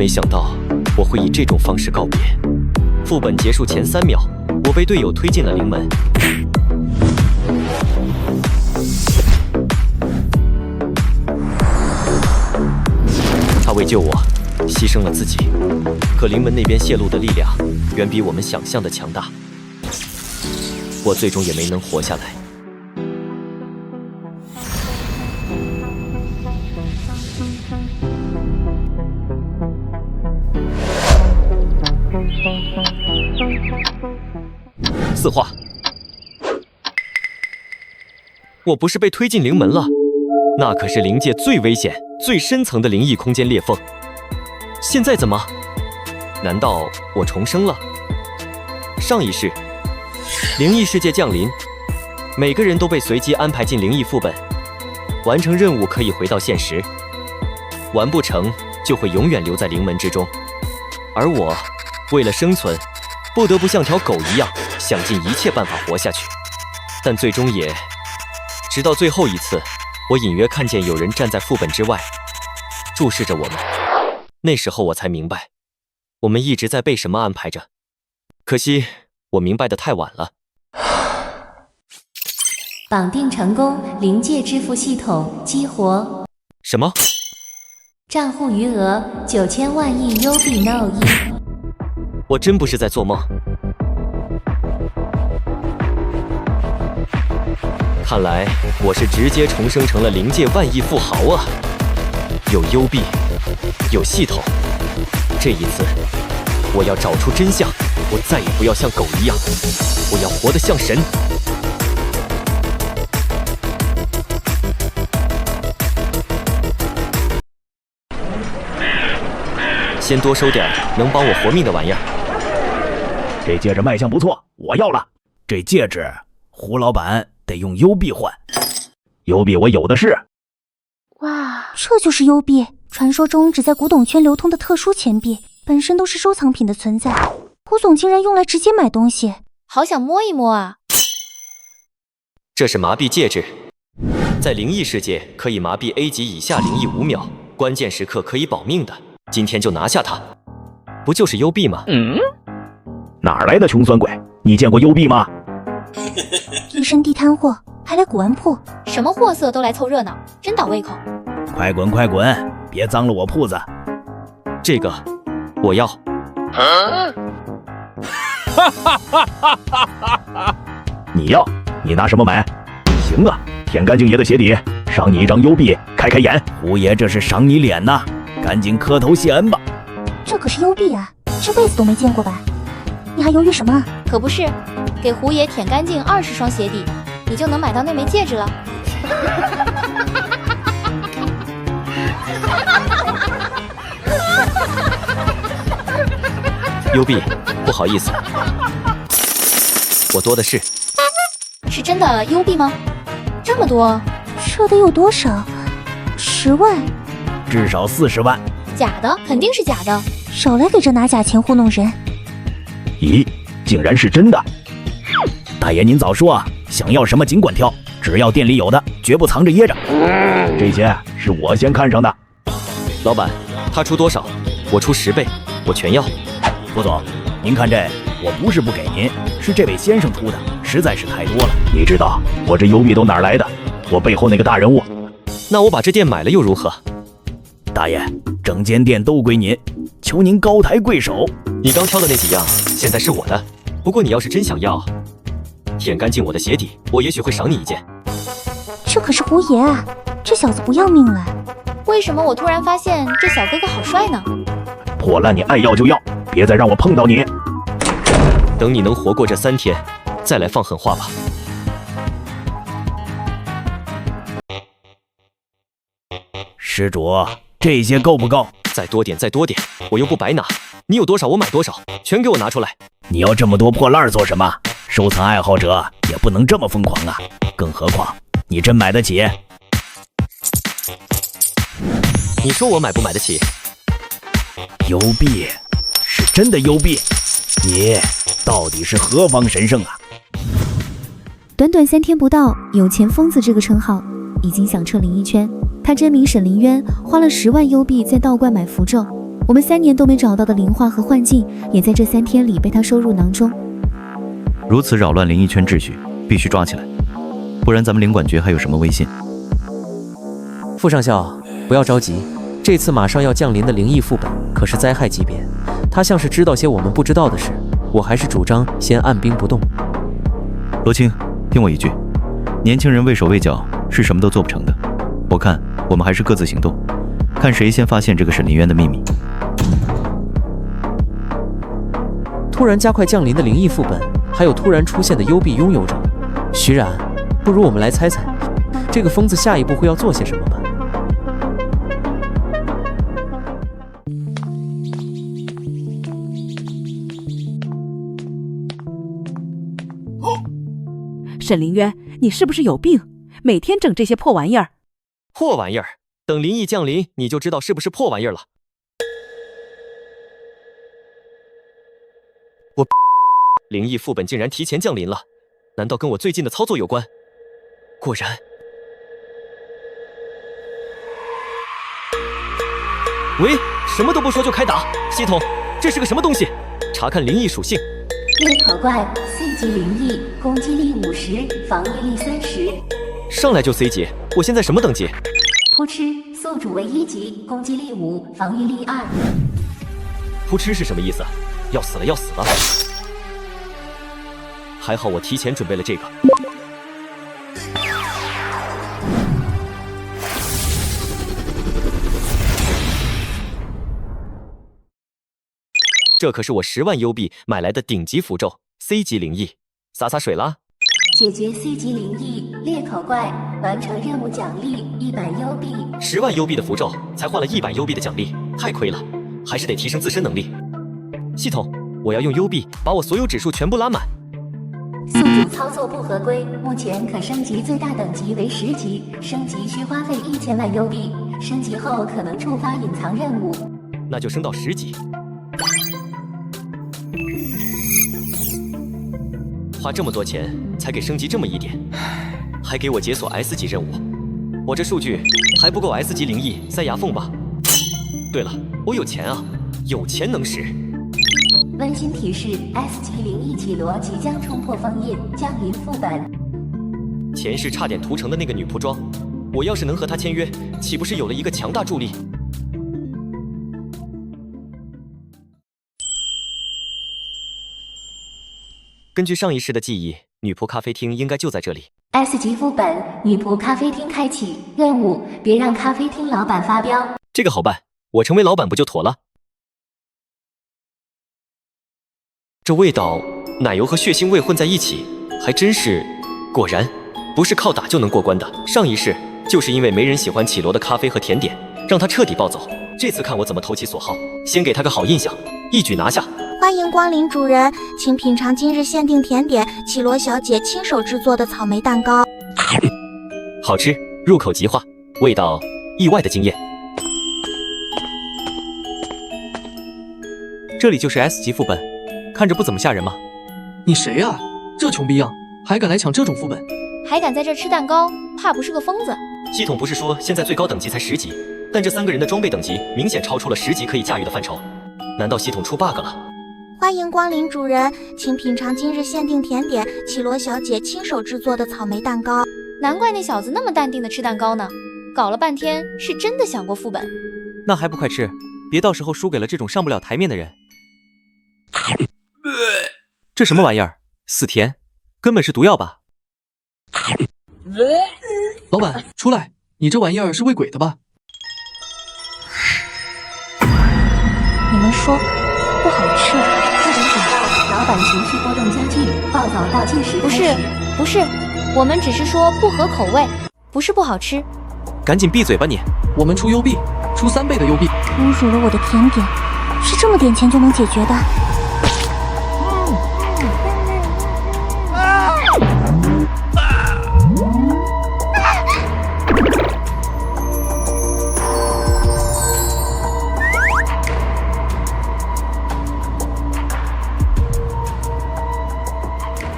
没想到我会以这种方式告别。副本结束前3秒，我被队友推进了灵门。他为救我牺牲了自己，可灵门那边泄露的力量远比我们想象的强大，我最终也没能活下来。四化，我不是被推进灵门了，那可是灵界最危险、最深层的灵异空间裂缝。现在怎么？难道我重生了？上一世，灵异世界降临，每个人都被随机安排进灵异副本，完成任务可以回到现实，完不成就会永远留在灵门之中。而我为了生存，不得不像条狗一样想尽一切办法活下去，但最终也……直到最后一次，我隐约看见有人站在副本之外，注视着我们。那时候我才明白，我们一直在被什么安排着。可惜我明白得太晚了。绑定成功，灵界支付系统激活。什么？账户余额9000万亿 UB No 1。我真不是在做梦。看来我是直接重生成了灵界万亿富豪啊！有幽闭，有系统。这一次，我要找出真相，我再也不要像狗一样，我要活得像神。先多收点能帮我活命的玩意儿。这戒指卖相不错，我要了。这戒指，胡老板得用幽币换。幽币我有的是。哇，这就是幽币，传说中只在古董圈流通的特殊钱币，本身都是收藏品的存在。胡总竟然用来直接买东西，好想摸一摸啊！这是麻痹戒指，在灵异世界可以麻痹 A 级以下灵异5秒，关键时刻可以保命的。今天就拿下它，不就是幽币吗？哪来的穷酸鬼？你见过幽币吗？一身地摊货，还来古玩铺，什么货色都来凑热闹，真倒胃口。快滚快滚，别脏了我铺子。这个我要。你要？你拿什么买？行啊，舔干净爷的鞋底，赏你一张幽币，开开眼。胡爷这是赏你脸呐，赶紧磕头谢恩吧。这可是幽币啊，这辈子都没见过吧？你还犹豫什么？可不是，给胡爷舔干净20双鞋底，你就能买到那枚戒指了。幽币，不好意思，我多的是。是真的幽币吗？这么多？这得有多少？10万？至少40万。假的，肯定是假的。少来给这拿假钱糊弄人。咦，竟然是真的！大爷您早说啊，想要什么尽管挑，只要店里有的，绝不藏着掖着。这些是我先看上的。老板，他出多少，我出10倍，我全要。胡总，您看这，我不是不给您，是这位先生出的，实在是太多了。你知道我这幽币都哪儿来的？我背后那个大人物。那我把这店买了又如何？大爷，整间店都归您，求您高抬贵手。你刚挑的那几样，现在是我的。不过你要是真想要，舔干净我的鞋底，我也许会赏你一件。这可是胡爷啊，这小子不要命了。为什么我突然发现这小哥哥好帅呢？破烂你爱要就要，别再让我碰到你。等你能活过这3天，再来放狠话吧。施主，这些够不够？再多点，再多点，我又不白拿。你有多少我买多少，全给我拿出来。你要这么多破烂做什么？收藏爱好者也不能这么疯狂啊！更何况你真买得起？你说我买不买得起？幽币，是真的幽币，你到底是何方神圣啊？短短3天不到，有钱疯子这个称号已经响彻灵异圈。他真名沈凌渊，花了10万幽币在道观买符咒。我们3年都没找到的灵化和幻境，也在这3天里被他收入囊中。如此扰乱灵异圈秩序，必须抓起来，不然咱们灵管局还有什么威信？副上校，不要着急，这次马上要降临的灵异副本可是灾害级别，他像是知道些我们不知道的事，我还是主张先按兵不动。罗青，听我一句，年轻人畏手畏脚是什么都做不成的。我看我们还是各自行动，看谁先发现这个沈林渊的秘密。突然加快降临的灵异副本，还有突然出现的幽闭拥有者，徐冉，不如我们来猜猜，这个疯子下一步会要做些什么吧？沈林渊，你是不是有病？每天整这些破玩意儿。破玩意儿，等灵异降临，你就知道是不是破玩意儿了。灵异副本竟然提前降临了，难道跟我最近的操作有关？果然。喂，什么都不说就开打！系统，这是个什么东西？查看灵异属性。猎口怪 C 级灵异，攻击力50，防御力30。上来就 C 级，我现在什么等级？扑哧，宿主为1级，攻击力5，防御力2。扑哧是什么意思？要死了，要死了！还好我提前准备了这个。这可是我10万优币买来的顶级符咒 ，C 级灵异，洒洒水啦！解决 C 级灵异猎口怪，完成任务奖励100优币。10万优币的符咒，才换了100优币的奖励，太亏了，还是得提升自身能力。系统，我要用优币把我所有指数全部拉满。宿主操作不合规，目前可升级最大等级为10级，升级需花费1000万优币，升级后可能触发隐藏任务。那就升到10级。花这么多钱才给升级这么一点，还给我解锁 S 级任务，我这数据还不够 S 级灵异塞牙缝吧？对了，我有钱啊，有钱能使。温馨提示 ：S 级灵异绮罗即将冲破封印，降临副本。前世差点屠城的那个女仆装，我要是能和她签约，岂不是有了一个强大助力？根据上一世的记忆，女仆咖啡厅应该就在这里。S 级副本，女仆咖啡厅开启任务，别让咖啡厅老板发飙。这个好办，我成为老板不就妥了？这味道，奶油和血腥味混在一起，还真是……果然，不是靠打就能过关的。上一世就是因为没人喜欢绮罗的咖啡和甜点，让他彻底暴走。这次看我怎么投其所好，先给他个好印象，一举拿下。欢迎光临主人，请品尝今日限定甜点绮罗小姐亲手制作的草莓蛋糕。好吃，入口即化，味道意外的惊艳。这里就是 S 级副本，看着不怎么吓人吗？你谁啊？这穷逼样，还敢来抢这种副本？还敢在这吃蛋糕，怕不是个疯子？系统不是说现在最高等级才10级，但这3个人的装备等级明显超出了10级可以驾驭的范畴，难道系统出 bug 了？欢迎光临主人，请品尝今日限定甜点绮罗小姐亲手制作的草莓蛋糕。难怪那小子那么淡定的吃蛋糕呢，搞了半天是真的想过副本。那还不快吃，别到时候输给了这种上不了台面的人。这什么玩意儿？死甜，根本是毒药吧？老板，出来！你这玩意儿是喂鬼的吧？你们说不好吃？副本警告：老板情绪波动加剧，暴走倒计时开始。不是，我们只是说不合口味，不是不好吃。赶紧闭嘴吧你！我们出优币，出3倍的优币。侮辱了我的甜点，是这么点钱就能解决的？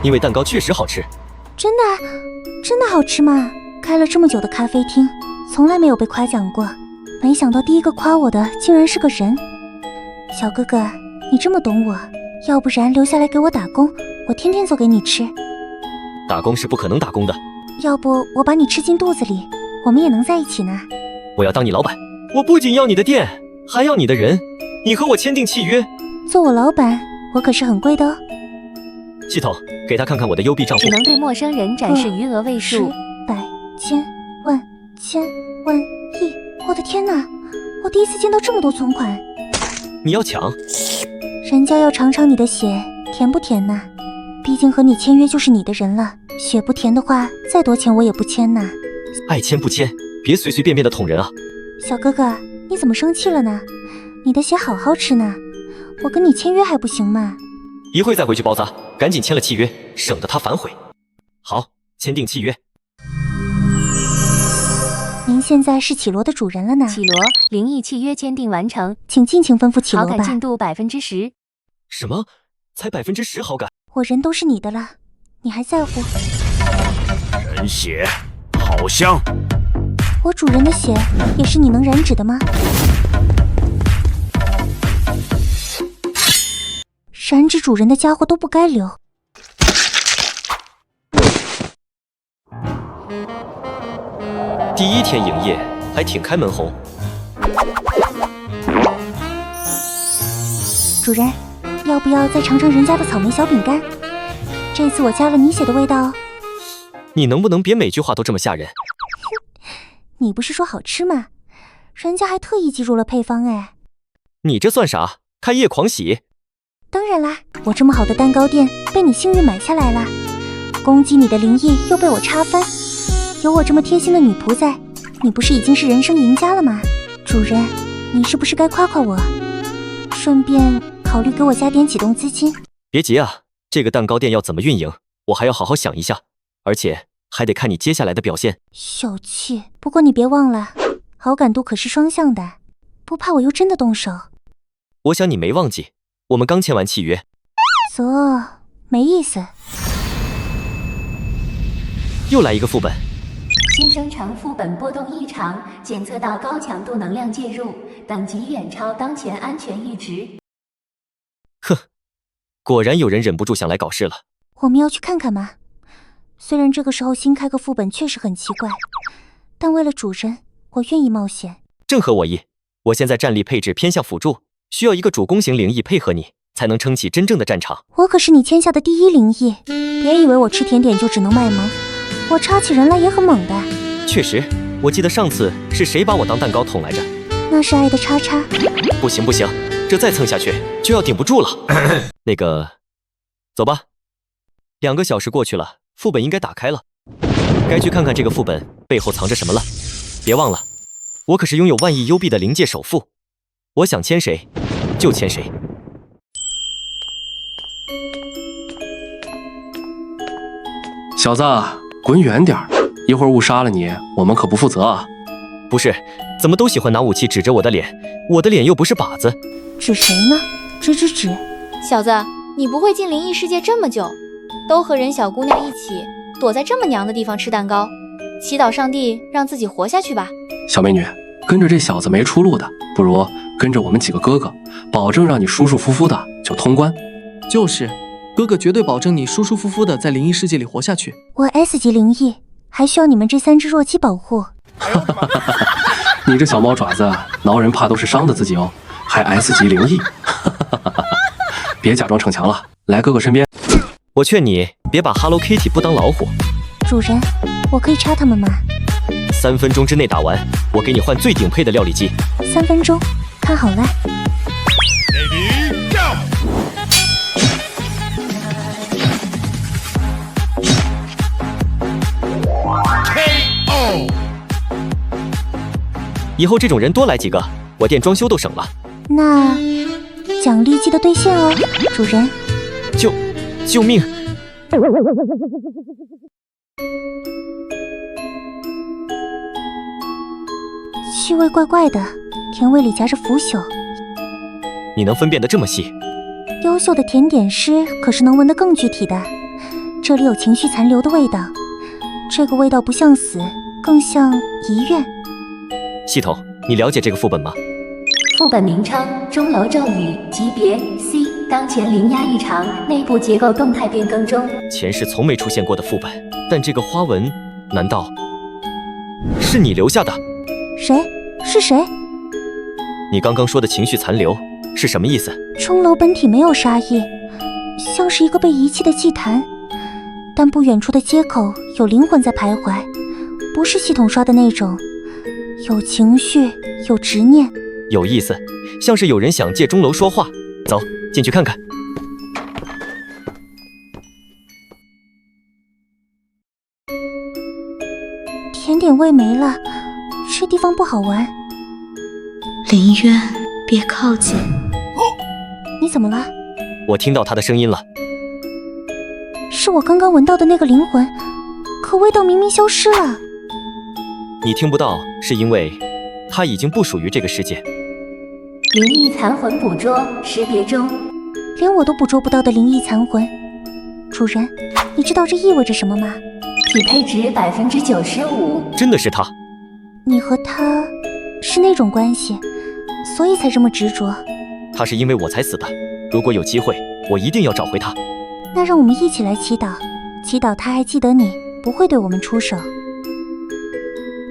因为蛋糕确实好吃。真的好吃吗？开了这么久的咖啡厅，从来没有被夸奖过，没想到第一个夸我的竟然是个人。小哥哥，你这么懂我，要不然留下来给我打工，我天天做给你吃。打工是不可能打工的。要不我把你吃进肚子里，我们也能在一起呢。我要当你老板，我不仅要你的店，还要你的人。你和我签订契约。做我老板，我可是很贵的哦。系统，给他看看我的优币账户。只能对陌生人展示余额位数。百千万千万亿，我的天哪！我第一次见到这么多存款。你要抢？人家要尝尝你的血甜不甜呢？毕竟和你签约就是你的人了，血不甜的话，再多钱我也不签呐。爱签不签，别随随便便的捅人啊！小哥哥，你怎么生气了呢？你的血好好吃呢，我跟你签约还不行吗？一会再回去包扎，赶紧签了契约，省得他反悔。好，签订契约。您现在是绮罗的主人了呢。绮罗，灵异契约签订完成，请尽情吩咐绮罗吧。好感进度10%。什么？才10%好感？我人都是你的了，你还在乎？人血，好香。我主人的血也是你能染指的吗？染指主人的家伙都不该留。第一天营业还挺开门红。主人，要不要再尝尝人家的草莓小饼干？这次我加了你写的味道哦。你能不能别每句话都这么吓人？你不是说好吃吗？人家还特意记住了配方哎。你这算啥？开业狂喜？当然啦，我这么好的蛋糕店被你幸运买下来了，攻击你的灵异又被我插翻，有我这么贴心的女仆在，你不是已经是人生赢家了吗？主人，你是不是该夸夸我？顺便考虑给我加点启动资金。别急啊，这个蛋糕店要怎么运营，我还要好好想一下，而且还得看你接下来的表现。小气，不过你别忘了，好感度可是双向的，不怕我又真的动手。我想你没忘记，我们刚签完契约。没意思。又来一个副本。新生成副本波动异常，检测到高强度能量介入，等级远超当前安全阈值。哼，果然有人忍不住想来搞事了。我们要去看看吗？虽然这个时候新开个副本确实很奇怪，但为了主人，我愿意冒险。正合我意。我现在战力配置偏向辅助，需要一个主攻型灵异配合你，才能撑起真正的战场。我可是你签下的第一灵异，别以为我吃甜点就只能卖萌，我插起人来也很猛的。确实，我记得上次是谁把我当蛋糕捅来着？那是爱的叉叉。不行不行，这再蹭下去就要顶不住了。那个，走吧。2个小时过去了，副本应该打开了，该去看看这个副本背后藏着什么了。别忘了，我可是拥有10000亿优币的灵界首富，我想签谁就签谁。小子，滚远点儿，一会儿误杀了你，我们可不负责啊！不是，怎么都喜欢拿武器指着我的脸？我的脸又不是靶子。指谁呢？指。小子，你不会进灵异世界这么久，都和人小姑娘一起躲在这么娘的地方吃蛋糕，祈祷上帝让自己活下去吧。小美女，跟着这小子没出路的，不如跟着我们几个哥哥，保证让你舒舒服服的就通关。就是，哥哥绝对保证你舒舒服服的在灵异世界里活下去。我 S 级灵异，还需要你们这3只弱鸡保护。你这小猫爪子，挠人怕都是伤的自己哦，还 S 级灵异。别假装逞强了，来哥哥身边。我劝你别把 Hello Kitty 不当老虎。主人，我可以插他们吗？3分钟之内打完，我给你换最顶配的料理机。3分钟，看好了。Ready, go! 以后这种人多来几个，我店装修都省了。那奖励记得兑现哦，主人。救命！气味怪怪的，甜味里夹着腐朽。你能分辨得这么细？优秀的甜点师可是能闻得更具体的。这里有情绪残留的味道，这个味道不像死，更像遗愿。系统，你了解这个副本吗？副本名称：钟楼咒语，级别 C， 当前灵压异常，内部结构动态变更中。前世从没出现过的副本，但这个花纹，难道是你留下的？谁？是谁？你刚刚说的情绪残留是什么意思？钟楼本体没有杀意，像是一个被遗弃的祭坛，但不远处的接口有灵魂在徘徊，不是系统刷的那种，有情绪，有执念。有意思，像是有人想借钟楼说话。走，进去看看。甜点味没了，这地方不好玩。林渊，别靠近！你怎么了？我听到他的声音了。是我刚刚闻到的那个灵魂，可味道明明消失了。你听不到，是因为他已经不属于这个世界。灵异残魂捕捉识别中，连我都捕捉不到的灵异残魂。主人，你知道这意味着什么吗？匹配值95%。真的是他？你和他是那种关系，所以才这么执着。他是因为我才死的，如果有机会，我一定要找回他。那让我们一起来祈祷，祈祷他还记得你，不会对我们出手。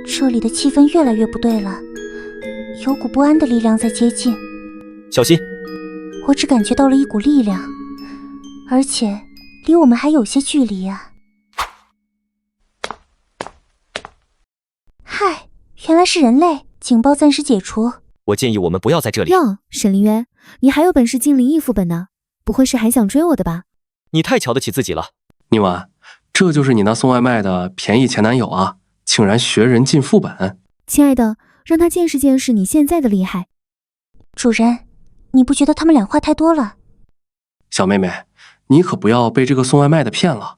这里的气氛越来越不对了，有股不安的力量在接近。小心！我只感觉到了一股力量，而且离我们还有些距离啊。嗨，原来是人类，警报暂时解除。我建议我们不要在这里。哟，沈凌渊，你还有本事进灵异副本呢？不会是还想追我的吧？你太瞧得起自己了。宁婉，这就是你那送外卖的便宜前男友啊，竟然学人进副本。亲爱的，让他见识见识你现在的厉害。主人，你不觉得他们俩话太多了？小妹妹，你可不要被这个送外卖的骗了。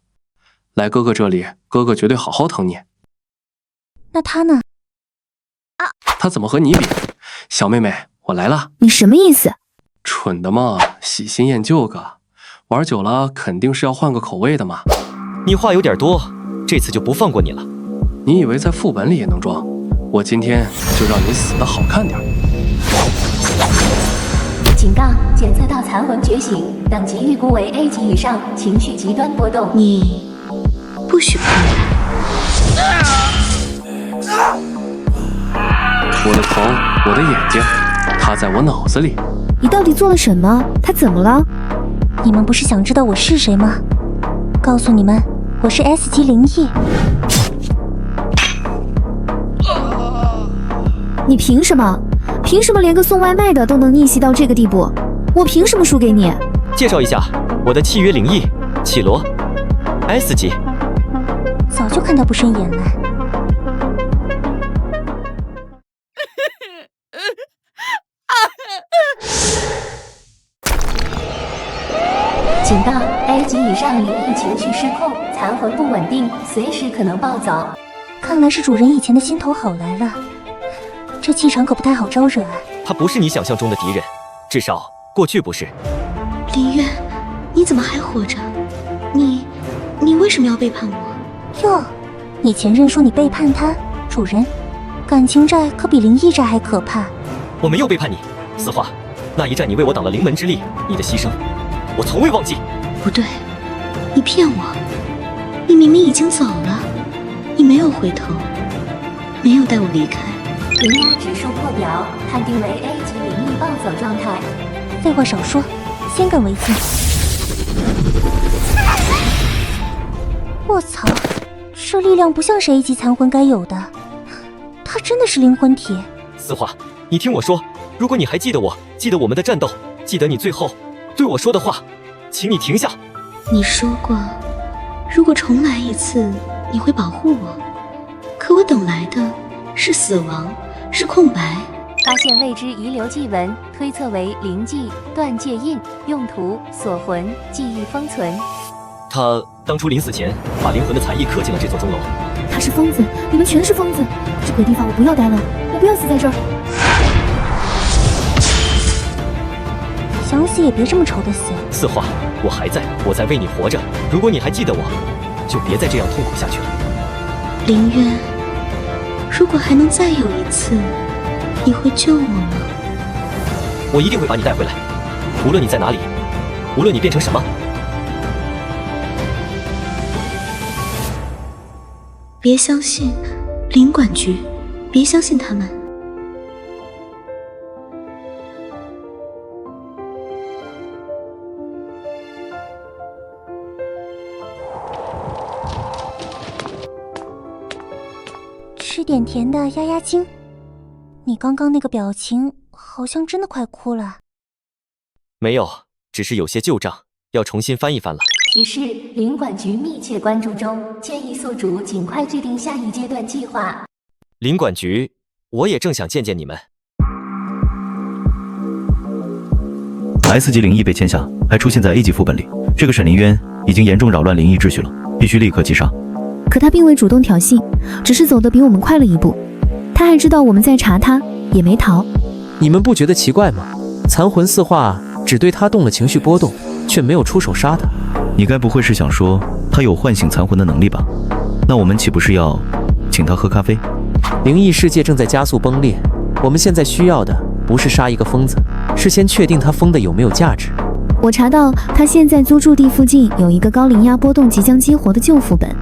来哥哥这里，哥哥绝对好好疼你。那他呢？他怎么和你比？小妹妹，我来了。你什么意思？蠢的嘛，喜新厌旧个，玩久了肯定是要换个口味的嘛。你话有点多，这次就不放过你了。你以为在副本里也能装？我今天就让你死得好看点。警告：检测到残魂觉醒，等级预估为 A 级以上，情绪极端波动。你不许碰来！我的头，我的眼睛，他在我脑子里。你到底做了什么？他怎么了？你们不是想知道我是谁吗？告诉你们，我是 S 级灵异。你凭什么？凭什么连个送外卖的都能逆袭到这个地步？我凭什么输给你？介绍一下，我的契约灵异绮罗 ，S 级。早就看他不顺眼了。警告 ：A 级以上灵异情绪失控，残魂不稳定，随时可能暴走。看来是主人以前的心头好来了，这气场可不太好招惹啊。他不是你想象中的敌人，至少过去不是。林渊，你怎么还活着？你为什么要背叛我？哟，你前任说你背叛他，主人，感情债可比灵异债还可怕。我没有背叛你，四化，那一战你为我挡了灵门之力，你的牺牲，我从未忘记。不对，你骗我，你明明已经走了，你没有回头，没有带我离开。灵压指数破表，判定为 A 级灵异暴走状态。废话少说，先干为敬。我操，这力量不像是 A 级残魂该有的，他真的是灵魂体。四化，你听我说，如果你还记得我，记得我们的战斗，记得你最后对我说的话，请你停下。你说过，如果重来一次，你会保护我。可我等来的是死亡，是空白。发现未知遗留祭文，推测为灵迹、断界印，用途锁魂、记忆封存。他当初临死前把灵魂的残意刻进了这座钟楼。他是疯子，你们全是疯子。这个地方我不要待了，我不要死在这儿。想死也别这么愁的死。四化，我还在，我在为你活着。如果你还记得我，就别再这样痛苦下去了。林渊，如果还能再有一次，你会救我吗？我一定会把你带回来，无论你在哪里，无论你变成什么。别相信林管局，别相信他们。吃点甜的压压惊。你刚刚那个表情好像真的快哭了。没有，只是有些旧账，要重新翻一翻了。提示：林管局密切关注中，建议宿主尽快制定下一阶段计划。林管局，我也正想见见你们。S 级灵异被签下，还出现在 A 级副本里，这个沈林渊已经严重扰乱灵异秩序了，必须立刻击杀。可他并未主动挑衅，只是走得比我们快了一步。他还知道我们在查他，也没逃。你们不觉得奇怪吗？残魂四化只对他动了情绪波动，却没有出手杀他。你该不会是想说他有唤醒残魂的能力吧？那我们岂不是要请他喝咖啡？灵异世界正在加速崩裂，我们现在需要的不是杀一个疯子，是先确定他疯的有没有价值。我查到他现在租住地附近有一个高灵压波动即将激活的旧副本，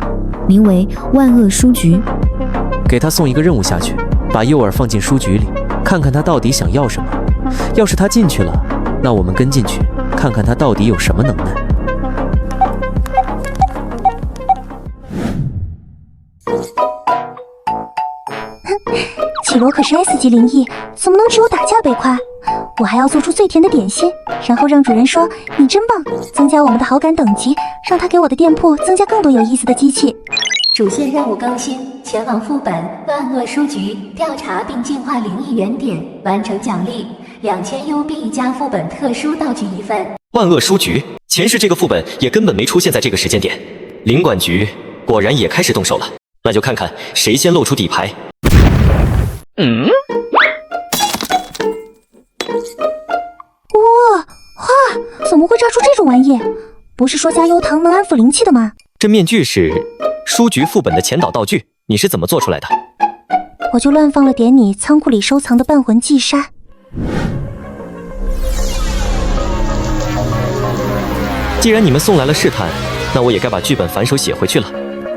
名为万恶书局。给他送一个任务下去，把诱饵放进书局里，看看他到底想要什么。要是他进去了，那我们跟进去，看看他到底有什么能耐。绮罗可是 S 级灵异，怎么能只有打架被夸？我还要做出最甜的点心，然后让主人说你真棒，增加我们的好感等级，让他给我的店铺增加更多有意思的机器。主线任务更新，前往副本万恶书局调查并净化灵异原点，完成奖励2000 U 币加副本特殊道具1份。万恶书局，前世这个副本也根本没出现在这个时间点。林管局果然也开始动手了，那就看看谁先露出底牌。哇，怎么会炸出这种玩意？不是说加油糖能安抚灵气的吗？这面具是书局副本的前导道具，你是怎么做出来的？我就乱放了点你仓库里收藏的半魂祭杀。既然你们送来了试探，那我也该把剧本反手写回去了。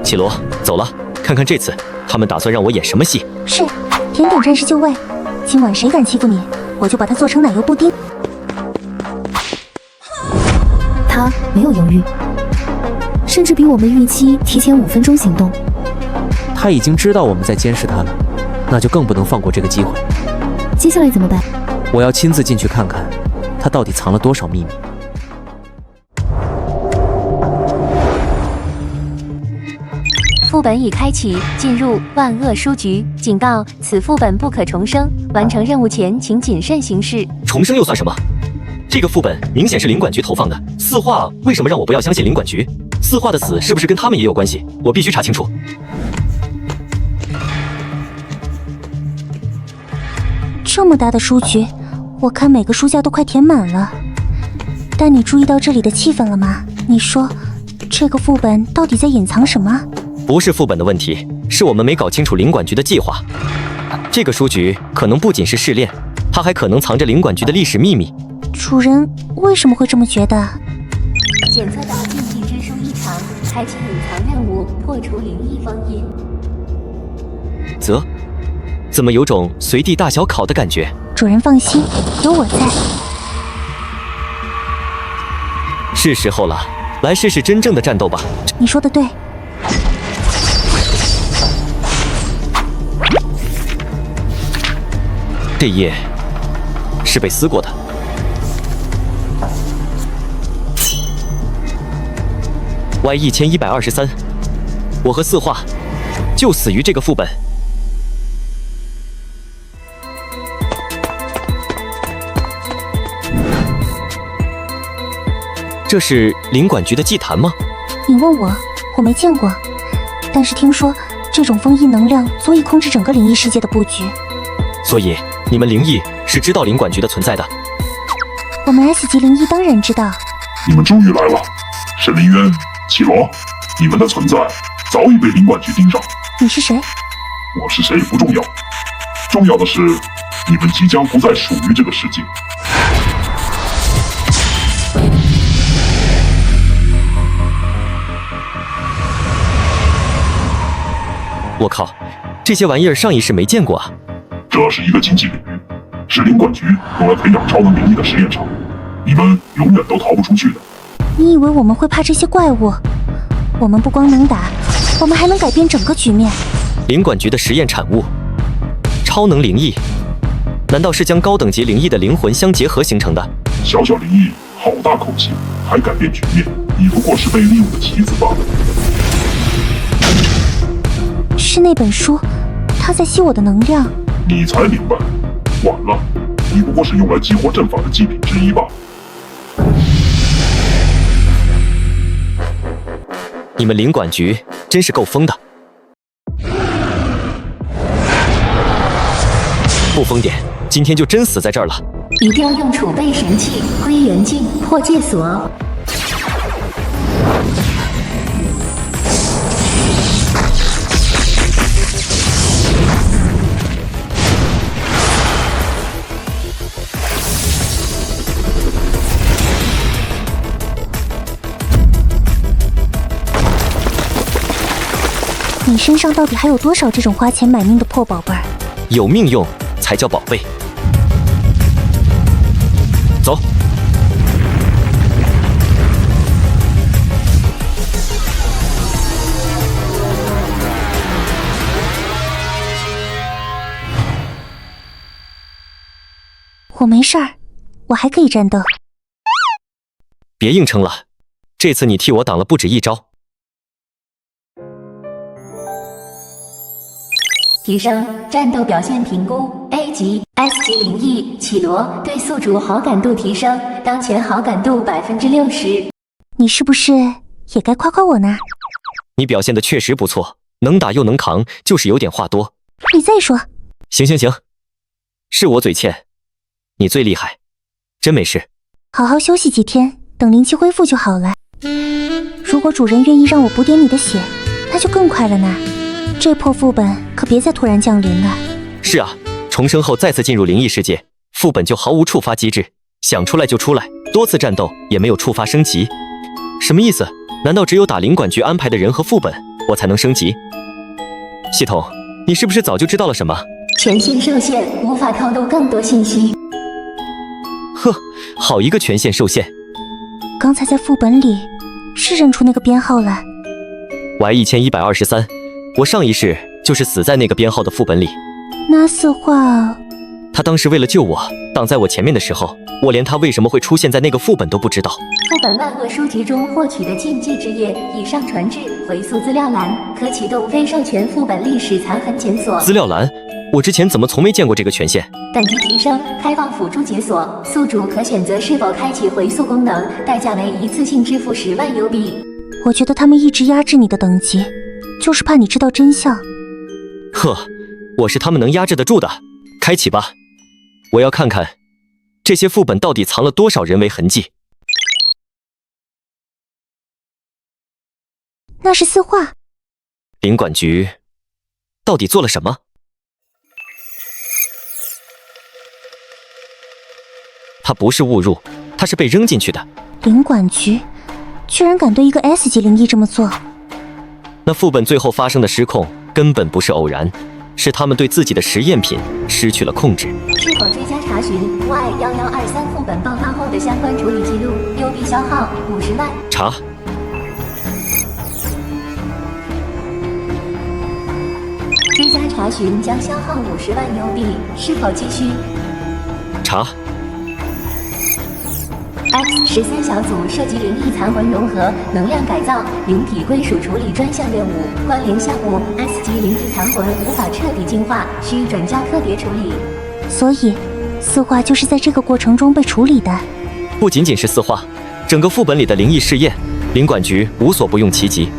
绮罗，走了，看看这次他们打算让我演什么戏。是，甜点战士就位，今晚谁敢欺负你，我就把它做成奶油布丁。他没有犹豫，甚至比我们预期提前5分钟行动。他已经知道我们在监视他了，那就更不能放过这个机会。接下来怎么办？我要亲自进去看看，他到底藏了多少秘密。副本已开启，进入万恶书局。警告：此副本不可重生。完成任务前，请谨慎行事。重生又算什么？这个副本明显是林管局投放的。四化为什么让我不要相信林管局？四化的死是不是跟他们也有关系？我必须查清楚。这么大的书局，我看每个书架都快填满了。但你注意到这里的气氛了吗？你说，这个副本到底在隐藏什么？不是副本的问题，是我们没搞清楚林管局的计划。这个书局可能不仅是试炼，它还可能藏着林管局的历史秘密。主人为什么会这么觉得？检测到禁忌之书异常，开启隐藏任务，破除灵异封印。怎么有种随地大小考的感觉？主人放心，有我在。是时候了，来试试真正的战斗吧。你说的对。这页是被撕过的。Y1123，我和四化就死于这个副本。这是林管局的祭坛吗？你问我，我没见过，但是听说这种封印能量足以控制整个灵异世界的布局。所以你们灵异是知道林管局的存在的？我们 S 级灵异当然知道。你们终于来了，沈林渊、绮罗，你们的存在早已被林管局盯上。你是谁？我是谁不重要，重要的是你们即将不再属于这个世界。我靠，这些玩意儿上一世没见过啊！这是一个禁忌领域，是领馆局用来培养超能灵异的实验场，你们永远都逃不出去的。你以为我们会怕这些怪物？我们不光能打，我们还能改变整个局面。领馆局的实验产物，超能灵异，难道是将高等级灵异的灵魂相结合形成的？小小灵异，好大口气，还改变局面，你不过是被利用的棋子罢了。是那本书，它在吸我的能量。你才明白，晚了，你不过是用来激活阵法的祭品之一罢了。你们领馆局真是够疯的，不疯点，今天就真死在这儿了。一定要用储备神器归元镜破戒锁。你身上到底还有多少这种花钱买命的破宝贝儿？有命用才叫宝贝。走。我没事儿，我还可以战斗。别硬撑了，这次你替我挡了不止一招。提升战斗表现评估 A 级 S 级灵异绮罗对宿主好感度提升，当前好感度60%。你是不是也该夸夸我呢？你表现的确实不错，能打又能扛，就是有点话多。你再说。行，是我嘴欠，你最厉害，真没事。好好休息几天，等灵气恢复就好了。如果主人愿意让我补点你的血，那就更快了呢。这破副本可别再突然降临了。是啊，重生后再次进入灵异世界，副本就毫无触发机制，想出来就出来，多次战斗也没有触发升级。什么意思？难道只有打领馆局安排的人和副本，我才能升级？系统，你是不是早就知道了什么？权限受限，无法透露更多信息。呵，好一个权限受限！刚才在副本里是认出那个编号了。Y1123，我上一世就是死在那个编号的副本里。那四话，他当时为了救我，挡在我前面的时候，我连他为什么会出现在那个副本都不知道。副本万恶书籍中获取的禁忌之页已上传至回溯资料栏，可启动非授权副本历史残痕检索。资料栏？我之前怎么从没见过这个权限？等级提升，开放辅助解锁，宿主可选择是否开启回溯功能，代价为一次性支付10万邮币。我觉得他们一直压制你的等级，就是怕你知道真相。呵，我是他们能压制得住的。开启吧，我要看看这些副本到底藏了多少人为痕迹。那是四话。领馆局到底做了什么？他不是误入，他是被扔进去的。领馆局居然敢对一个 S 级灵异这么做。那副本最后发生的失控根本不是偶然，是他们对自己的实验品失去了控制。是否追加查询 Y1123副本爆发后的相关处理记录？邮币消耗50万。查。追加查询将消耗50万邮币，是否继续？查。X13小组涉及灵异残魂融合、能量改造、灵体归属处理专项任务，关联项目 S 级灵异残魂无法彻底净化，需转交科别处理。所以，四话就是在这个过程中被处理的。不仅仅是四话，整个副本里的灵异试验，领馆局无所不用其极。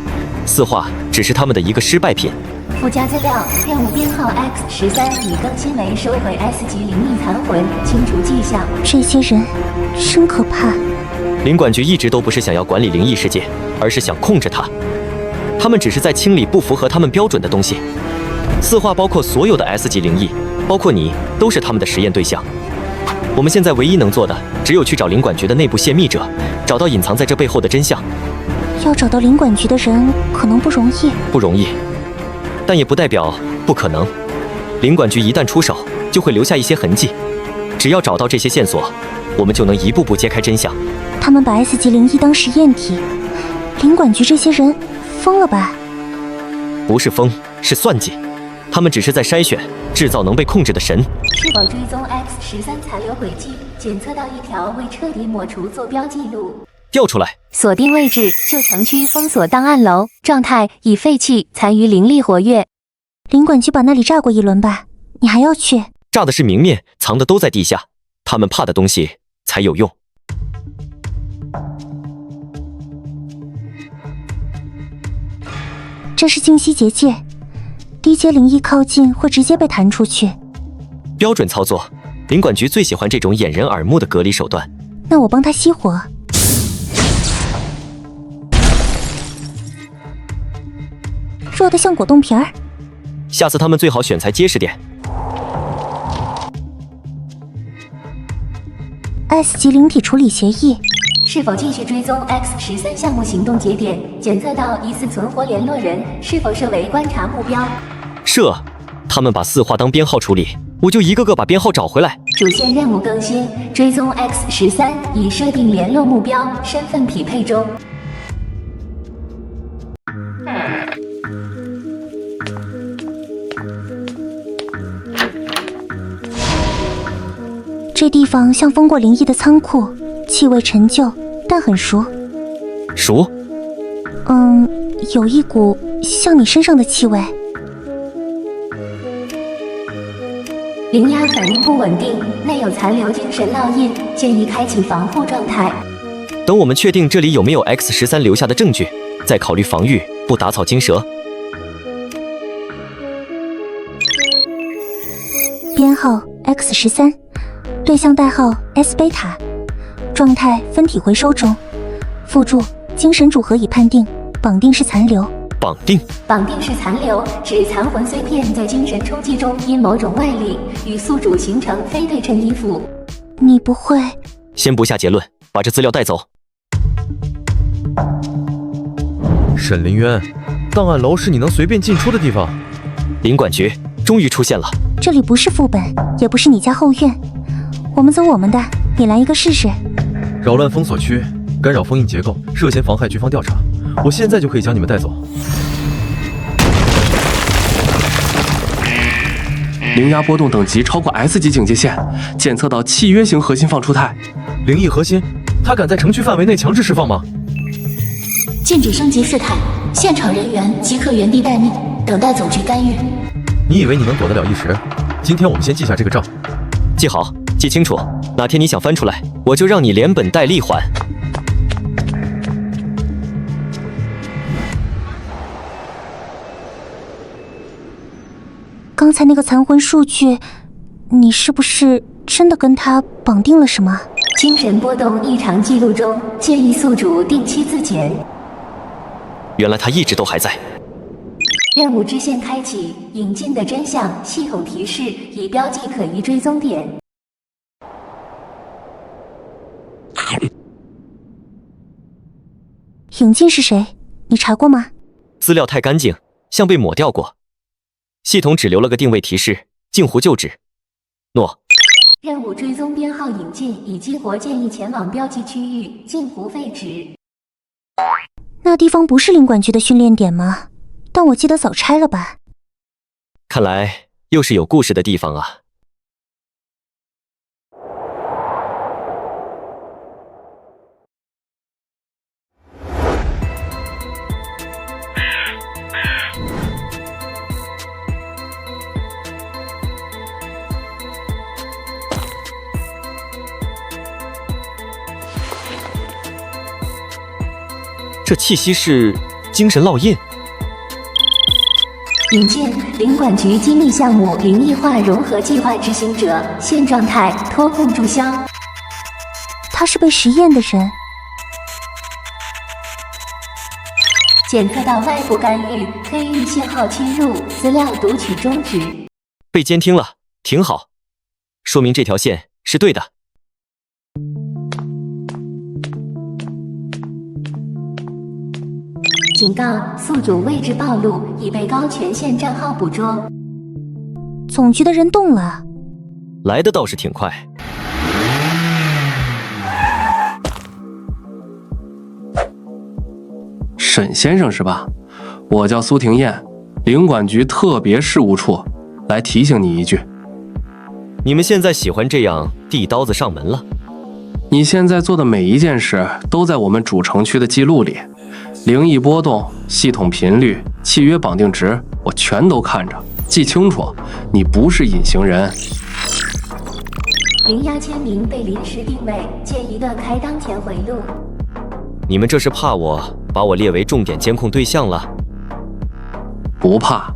四话只是他们的一个失败品。附加资料：任务编号 X13已更新为收回 S 级灵异残魂，清除迹象。这些人真可怕。领馆局一直都不是想要管理灵异世界，而是想控制它。他们只是在清理不符合他们标准的东西。四化包括所有的 S 级灵异，包括你，都是他们的实验对象。我们现在唯一能做的，只有去找领馆局的内部泄密者，找到隐藏在这背后的真相。要找到领馆局的人，可能不容易。不容易，但也不代表不可能。领馆局一旦出手，就会留下一些痕迹。只要找到这些线索，我们就能一步步揭开真相。他们把 S 级灵异当实验体，领馆局这些人疯了吧？不是疯，是算计。他们只是在筛选、制造能被控制的神。是否追踪 X13残留轨迹，检测到一条未彻底抹除坐标记录？调出来。锁定位置：旧城区封锁档案楼，状态已废弃，残余灵力活跃。领馆局把那里炸过一轮吧？你还要去？炸的是明面，藏的都在地下。他们怕的东西才有用。这是静息结界，低阶灵异靠近会直接被弹出去。标准操作，领馆局最喜欢这种掩人耳目的隔离手段。那我帮他熄火。弱得像果冻皮儿。下次他们最好选材结实点。S 级灵体处理协议。是否继续追踪 X13项目行动节点，检测到疑似存活联络人，是否设为观察目标？设，他们把四化当编号处理，我就一个个把编号找回来。主线任务更新，追踪 X13，已设定联络目标，身份匹配中。这地方像封过灵异的仓库，气味陈旧，但很熟。熟？有一股像你身上的气味。灵压反应不稳定，内有残留精神烙印，建议开启防护状态。等我们确定这里有没有 X13留下的证据，再考虑防御，不打草惊蛇。编号 X13。对象代号 S 贝塔，状态分体回收中。附注：精神组合已判定，绑定是残留。绑定是残留，指残魂碎片在精神冲击中因某种外力与宿主形成非对称依附。你不会？先不下结论，把这资料带走。沈凌渊，档案楼是你能随便进出的地方。领馆局终于出现了。这里不是副本，也不是你家后院。我们走我们的，你来一个试试。扰乱封锁区，干扰封印结构，涉嫌妨害局方调查。我现在就可以将你们带走。灵压波动等级超过 S 级警戒线，检测到契约型核心放出态。灵异核心，他敢在城区范围内强制释放吗？禁止升级事态，现场人员即刻原地待命，等待总局干预。你以为你能躲得了一时？今天我们先记下这个账。记好，记清楚，哪天你想翻出来，我就让你连本带利还。刚才那个残魂数据，你是不是真的跟他绑定了什么？精神波动异常记录中，建议宿主定期自检。原来他一直都还在。任务支线开启，引进的真相系统提示已标记可疑追踪点。引进是谁？你查过吗？资料太干净，像被抹掉过。系统只留了个定位提示：镜湖旧址。诺。任务追踪编号引进已激活，建议前往标记区域镜湖废址。那地方不是领馆局的训练点吗？但我记得早拆了吧？看来又是有故事的地方啊。这气息是精神烙印。引进领馆局机密项目灵异化融合计划执行者，现状态脱控注销。他是被实验的人。检测到外部干预，黑域信号侵入，资料读取终止。被监听了，挺好，说明这条线是对的。警告：宿主位置暴露，已被高权限账号捕捉。总局的人动了，来的倒是挺快。沈先生是吧？我叫苏庭燕，领管局特别事务处，来提醒你一句。你们现在喜欢这样递刀子上门了？你现在做的每一件事都在我们主城区的记录里，灵异波动、系统频率、契约绑定值，我全都看着，记清楚，你不是隐形人。灵压签名被临时定位，建议断开当前回路。你们这是怕我把我列为重点监控对象了？不怕，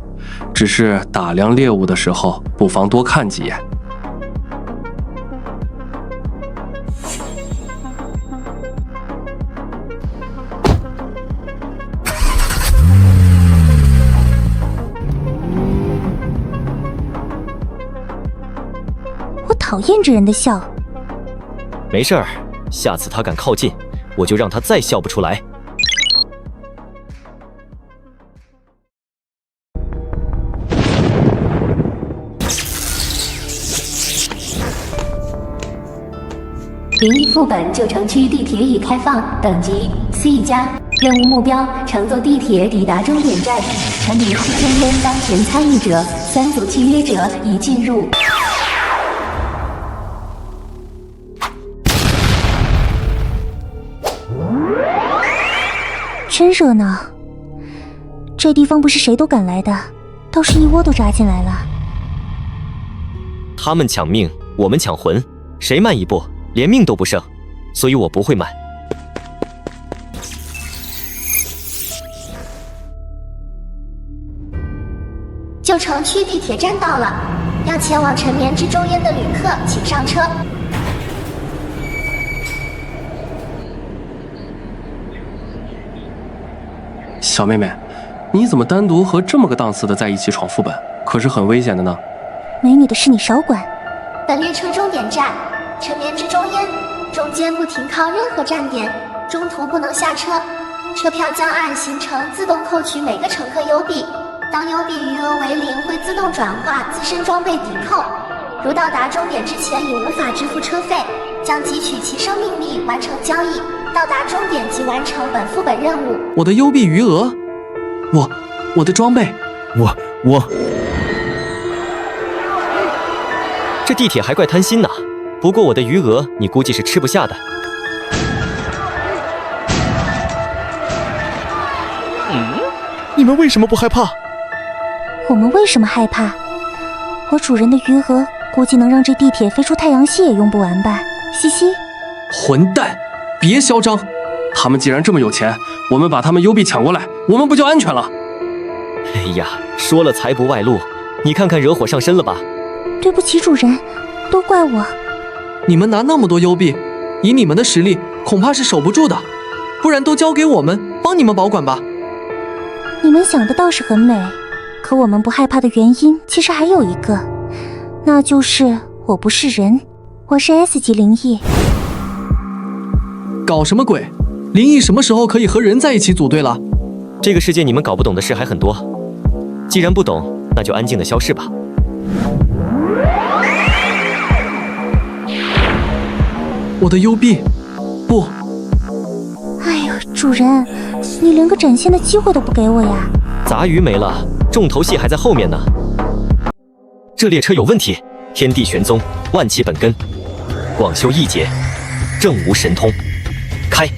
只是打量猎物的时候，不妨多看几眼。我讨厌这人的笑。没事儿，下次他敢靠近，我就让他再笑不出来。灵异副本旧城区地铁已开放，等级 C+，任务目标乘坐地铁抵达终点站。陈明苏天烟当前参与者，3组契约者已进入。真热闹，这地方不是谁都敢来的，倒是一窝都扎进来了。他们抢命，我们抢魂，谁慢一步，连命都不剩，所以我不会慢。旧城区地铁站到了，要前往陈眠之中烟的旅客请上车。小妹妹，你怎么单独和这么个档次的在一起闯副本？可是很危险的呢。没你的事你少管。本列车终点站陈眠之中烟，中间不停靠任何站点，中途不能下车。车票将按行程自动扣取每个乘客邮币，当邮币余额为0，会自动转化自身装备抵扣。如到达终点之前已无法支付车费，将汲取其生命力完成交易。到达终点即完成本副本任务。我的邮币余额，我的装备，我，这地铁还怪贪心呐。不过我的余额你估计是吃不下的。你们为什么不害怕？我们为什么害怕？我主人的余额估计能让这地铁飞出太阳系也用不完吧。嘻嘻。混蛋！别嚣张！他们既然这么有钱，我们把他们邮币抢过来，我们不就安全了？哎呀，说了财不外露，你看看惹火上身了吧？对不起主人，都怪我。你们拿那么多邮币，以你们的实力，恐怕是守不住的。不然都交给我们，帮你们保管吧。你们想的倒是很美，可我们不害怕的原因其实还有一个，那就是我不是人，我是 S 级灵异。搞什么鬼？灵异什么时候可以和人在一起组队了？这个世界你们搞不懂的事还很多，既然不懂，那就安静的消失吧。我的邮币，不！哎呦，主人，你连个展现的机会都不给我呀！杂鱼没了，重头戏还在后面呢。这列车有问题，天地玄宗，万气本根，广修一劫，正无神通。开！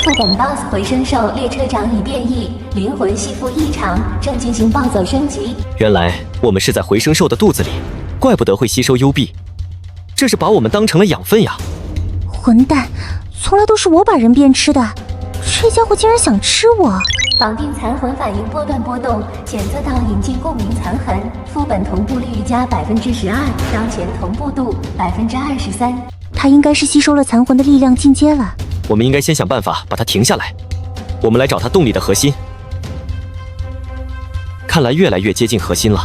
副本 BOSS 回声兽列车长已变异，灵魂吸附异常，正进行暴走升级。原来我们是在回声兽的肚子里，怪不得会吸收幽币，这是把我们当成了养分呀！混蛋，从来都是我把人变吃的，这家伙竟然想吃我！绑定残魂反应波动，检测到引进共鸣残痕，副本同步率加12%，当前同步度23%。他应该是吸收了残魂的力量进阶了。我们应该先想办法把它停下来。我们来找它动力的核心，看来越来越接近核心了。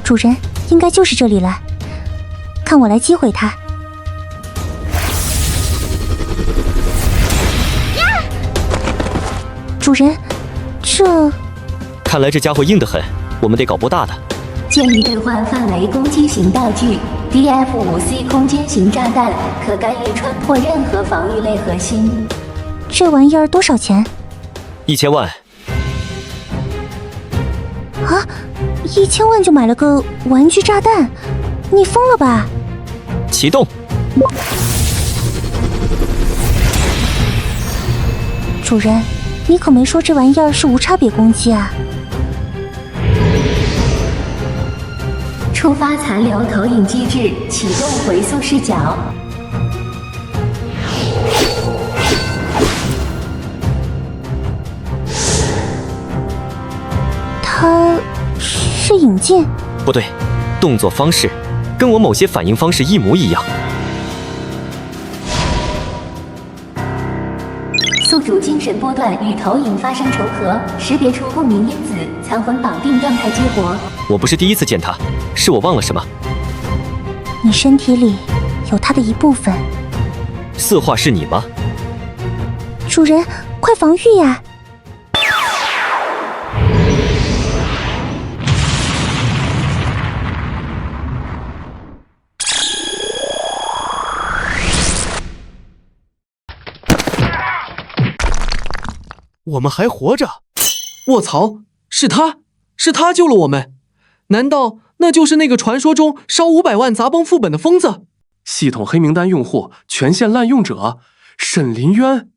主人，应该就是这里了，看我来击毁它。主人，这……看来这家伙硬得很，我们得搞波大的。建议兑换范围攻击型道具 DF5C 空间型炸弹，可干预穿破任何防御类核心。这玩意儿多少钱？1000万。啊！1000万就买了个玩具炸弹？你疯了吧？启动。主人，你可没说这玩意儿是无差别攻击啊！触发残留投影机制，启动回溯视角。它是引进？不对，动作方式跟我某些反应方式一模一样。宿主精神波段与投影发生重合，识别出不明因子，残魂绑定状态激活。我不是第一次见他，是我忘了什么？你身体里有他的一部分。四化是你吗？主人，快防御呀！我们还活着！卧槽，是他救了我们！难道那就是那个传说中烧500万砸崩副本的疯子？系统黑名单用户权限滥用者沈林渊。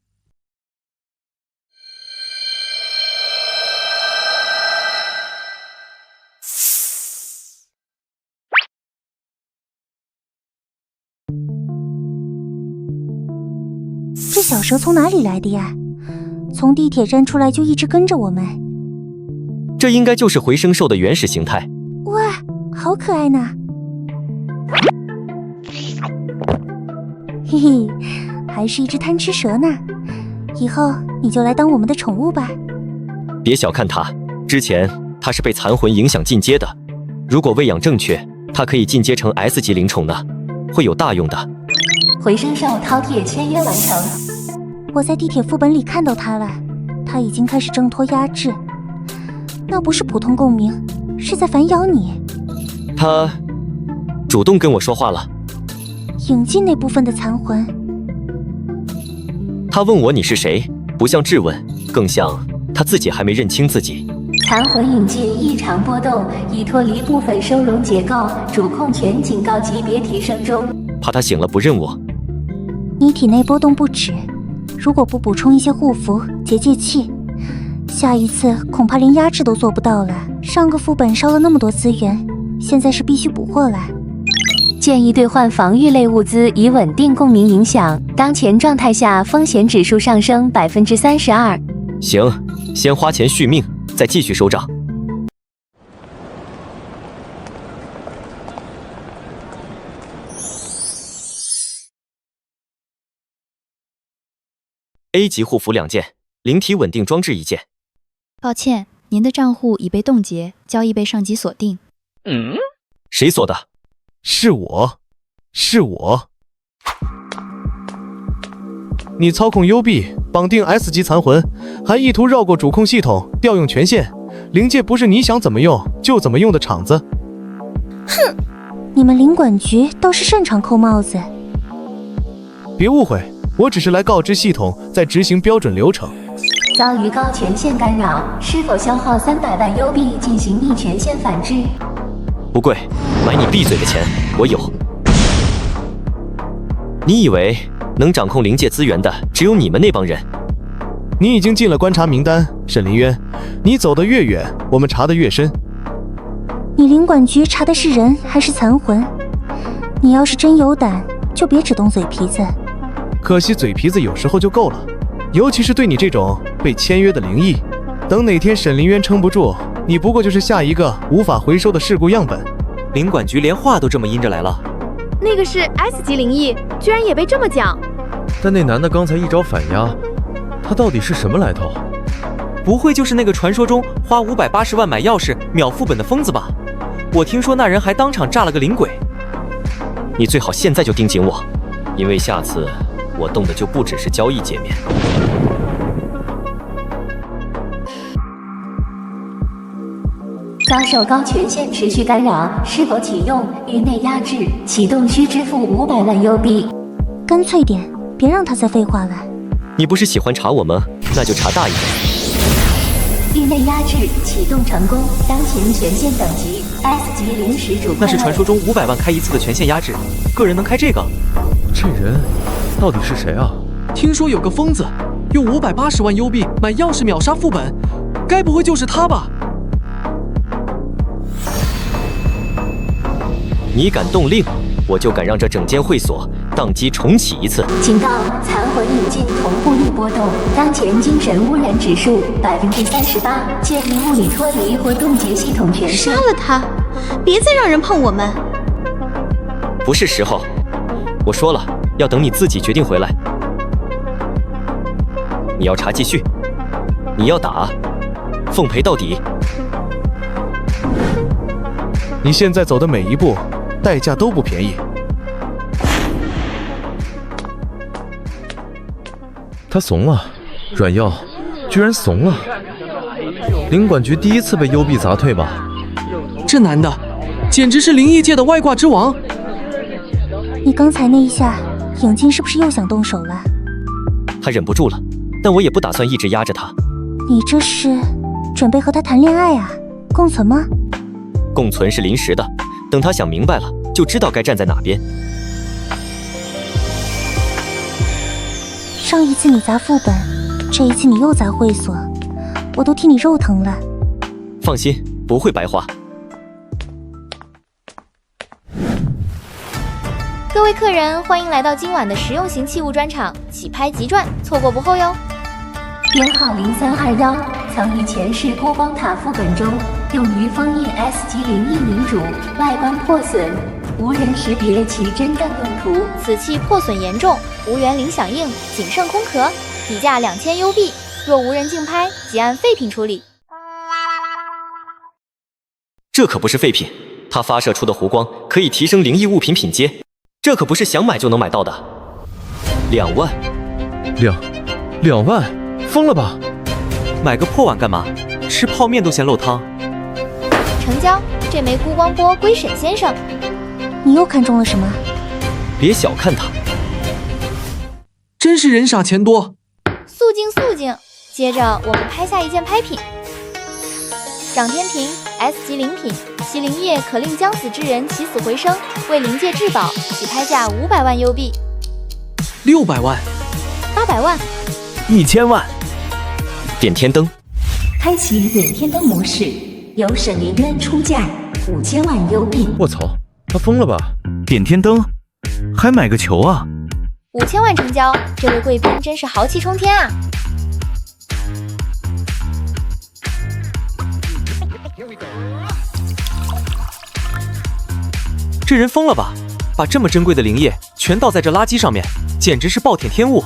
这小蛇从哪里来的呀？从地铁站出来就一直跟着我们。这应该就是回声兽的原始形态。哇，好可爱呢！嘿嘿，还是一只贪吃蛇呢。以后你就来当我们的宠物吧。别小看它，之前它是被残魂影响进阶的，如果喂养正确，它可以进阶成 S 级灵宠呢，会有大用的。回声兽饕餮签约完成。我在地铁副本里看到他了，他已经开始挣脱压制。那不是普通共鸣，是在反咬你。他主动跟我说话了。引进那部分的残魂。他问我你是谁，不像质问，更像他自己还没认清自己。残魂引进异常波动，已脱离部分收容结构，主控权警告级别提升中。怕他醒了不认我。你体内波动不止，如果不补充一些护符、结界器，下一次恐怕连压制都做不到了。上个副本烧了那么多资源，现在是必须补货了。建议兑换防御类物资以稳定共鸣影响，当前状态下风险指数上升32%。行，先花钱续命，再继续收账。A 级护符2件，灵体稳定装置1件。抱歉，您的账户已被冻结，交易被上级锁定。谁锁的？是我。你操控幽闭，绑定 S 级残魂，还意图绕过主控系统，调用权限。灵界不是你想怎么用就怎么用的场子。哼，你们灵管局倒是擅长扣帽子。别误会，我只是来告知系统在执行标准流程。遭遇高权限干扰，是否消耗300万幽币进行逆权限反制？不贵，买你闭嘴的钱我有。你以为能掌控灵界资源的只有你们那帮人？你已经进了观察名单，沈林渊，你走得越远，我们查得越深。你灵管局查的是人还是残魂？你要是真有胆，就别只动嘴皮子。可惜嘴皮子有时候就够了，尤其是对你这种被签约的灵异。等哪天沈林渊撑不住，你不过就是下一个无法回收的事故样本。灵管局连话都这么阴着来了。那个是 S 级灵异，居然也被这么讲。但那男的刚才一招反压，他到底是什么来头？不会就是那个传说中花580万买钥匙秒副本的疯子吧？我听说那人还当场炸了个灵鬼。你最好现在就盯紧我，因为下次我动的就不只是交易界面。遭受高权限持续干扰，是否启用域内压制？启动需支付500万优币。干脆点，别让他再废话了。你不是喜欢查我吗？那就查大一点。域内压制启动成功，当前权限等级 S 级临时主。那是传说中500万开一次的权限压制，个人能开这个？这人到底是谁啊？听说有个疯子用580万优币买钥匙秒杀副本，该不会就是他吧？你敢动令，我就敢让这整间会所宕机重启一次。警告：残魂引进同步率波动，当前精神污染指数38%，建议物理脱离或冻结系统权限。杀了他！别再让人碰我们。不是时候，我说了，要等你自己决定回来。你要查继续，你要打，奉陪到底。你现在走的每一步，代价都不便宜。他怂了，软药居然怂了。领管局第一次被幽闭砸退吧？这男的简直是灵异界的外挂之王。你刚才那一下，影镜是不是又想动手了？他忍不住了，但我也不打算一直压着他。你这是准备和他谈恋爱啊？共存吗？共存是临时的，等他想明白了，就知道该站在哪边。上一次你砸副本，这一次你又砸会所，我都替你肉疼了。放心，不会白花。各位客人，欢迎来到今晚的实用型器物专场，起拍即赚，错过不候哟。编号0321，曾于前世孤光塔副本中用于封印 S 级灵异领主，外观破损，无人识别其真正用途。此器破损严重，无源零响应，仅剩空壳，底价2000优币。若无人竞拍，即按废品处理。这可不是废品，它发射出的弧光可以提升灵异物品品阶，这可不是想买就能买到的。2万，2万，疯了吧？买个破碗干嘛？吃泡面都嫌漏汤。成交，这枚孤光波归沈先生。你又看中了什么？别小看它，真是人傻钱多。肃静肃静。接着我们拍下一件拍品。掌天平 S 级灵品，其灵液可令将死之人起死回生，为灵界至宝，起拍价500万优币。600万，800万，1000万。点天灯，开启点天灯模式，由沈林渊出价5000万优币。我操，他疯了吧？点天灯，还买个球啊！5000万成交，这位贵宾真是豪气冲天啊！这人疯了吧？把这么珍贵的灵液全倒在这垃圾上面，简直是暴殄天物。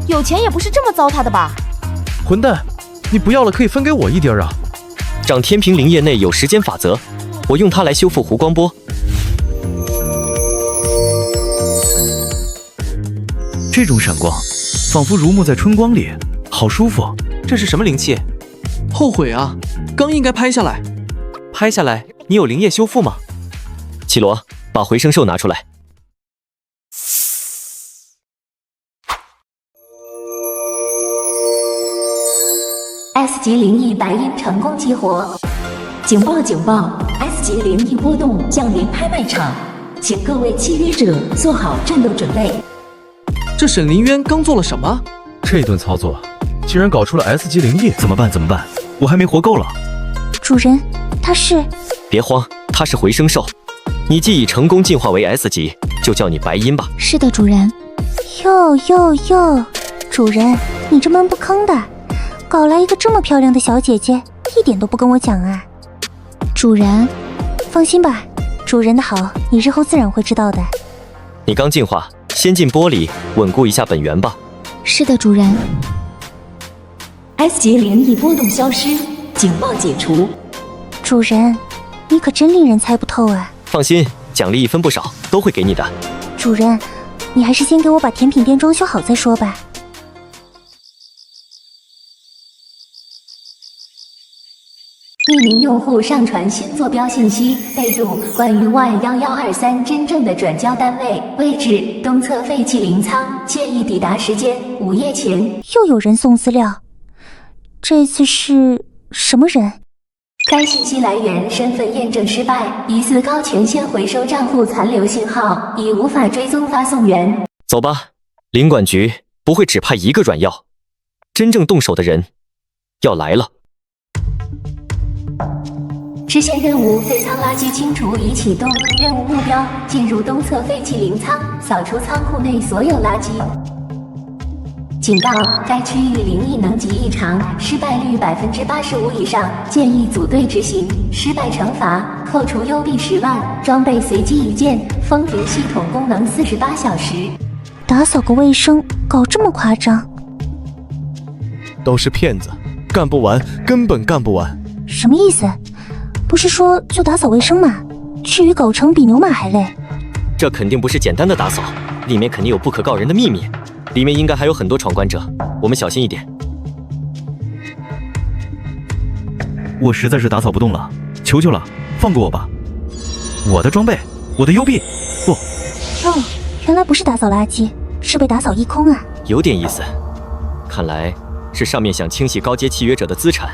有钱也不是这么糟蹋的吧？混蛋，你不要了可以分给我一点啊！掌天平灵液内有时间法则，我用它来修复弧光波。这种闪光，仿佛如沐在春光里，好舒服。这是什么灵气？后悔啊，刚应该拍下来。拍下来？你有灵液修复吗？绮罗，把回声兽拿出来。S 级灵异白银成功激活。警报警报 ！S 级灵异波动降临拍卖场，请各位契约者做好战斗准备。这沈林渊刚做了什么？这顿操作竟然搞出了 S 级灵异，怎么办？怎么办？我还没活够了。主人，他是……别慌，他是回声兽。你既已成功进化为 S 级，就叫你白银吧。是的，主人。哟，主人，你这闷不吭的，搞来一个这么漂亮的小姐姐，一点都不跟我讲啊。主人，放心吧，主人的好，你日后自然会知道的。你刚进化，先进玻璃稳固一下本源吧。是的，主人。S 级灵异波动消失，警报解除。主人，你可真令人猜不透啊！放心，奖励1分不少，都会给你的。主人，你还是先给我把甜品店装修好再说吧。一名用户上传新坐标信息，备注关于 Y1123 真正的转交单位位置东侧废弃灵仓，建议抵达时间午夜前。又有人送资料，这次是什么人？该信息来源身份验证失败，疑似高权限回收账户残留信号，已无法追踪发送源。走吧，领管局不会只派1个软药，真正动手的人要来了。支线任务废仓垃圾清除已启动，任务目标进入东侧废弃灵仓，扫除仓库内所有垃圾。警告：该区域灵异能级异常，失败率85%以上，建议组队执行。失败惩罚：扣除优币10万，装备随机1件，封停系统功能48小时。打扫个卫生，搞这么夸张？都是骗子，干不完，根本干不完。什么意思？不是说就打扫卫生吗？至于搞成比牛马还累。这肯定不是简单的打扫，里面肯定有不可告人的秘密，里面应该还有很多闯关者，我们小心一点。我实在是打扫不动了，求求了，放过我吧！我的装备，我的优币，不。哦，原来不是打扫垃圾，是被打扫一空啊。有点意思，看来是上面想清洗高阶契约者的资产，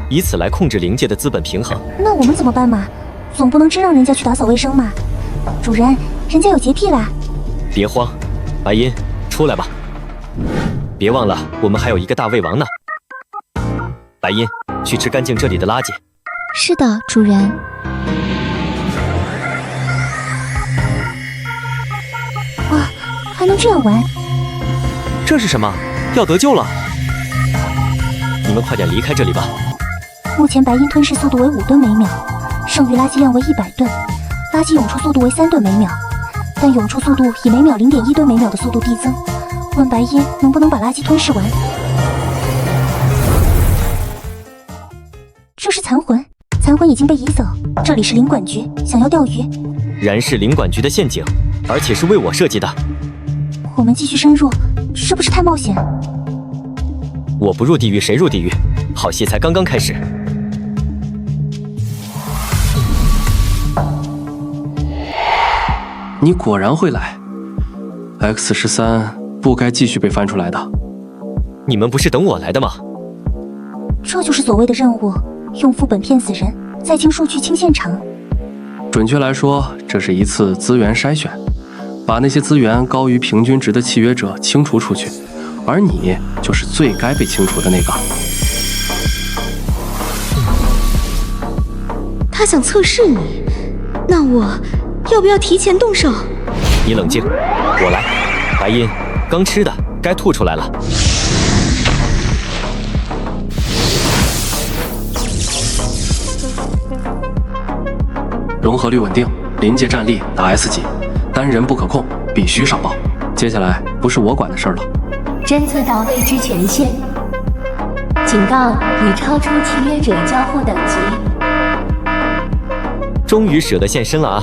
以此来控制灵界的资本平衡。那我们怎么办嘛？总不能真让人家去打扫卫生嘛？主人，人家有洁癖啦。别慌，白银，出来吧。别忘了，我们还有一个大胃王呢。白银，去吃干净这里的垃圾。是的，主人。哇，还能这样玩？这是什么？要得救了！你们快点离开这里吧。目前白银吞噬速度为5吨每秒，剩余垃圾量为100吨，垃圾涌出速度为3吨每秒，但涌出速度以每秒0.1吨每秒的速度递增。问白银能不能把垃圾吞噬完？这是残魂，残魂已经被移走。这里是领管局，想要钓鱼。然是领管局的陷阱，而且是为我设计的。我们继续深入，是不是太冒险？我不入地狱谁入地狱？好戏才刚刚开始。你果然会来 ，X13不该继续被翻出来的。你们不是等我来的吗？这就是所谓的任务，用副本骗死人，再清数据清现场。准确来说，这是一次资源筛选，把那些资源高于平均值的契约者清除出去，而你就是最该被清除的那个。他想测试你，那我要不要提前动手？你冷静，我来。白银，刚吃的该吐出来了。融合率稳定，临界战力达 S 级，单人不可控，必须上报。接下来不是我管的事儿了。侦测到未知权限，警告已超出契约者交互等级。终于舍得现身了啊！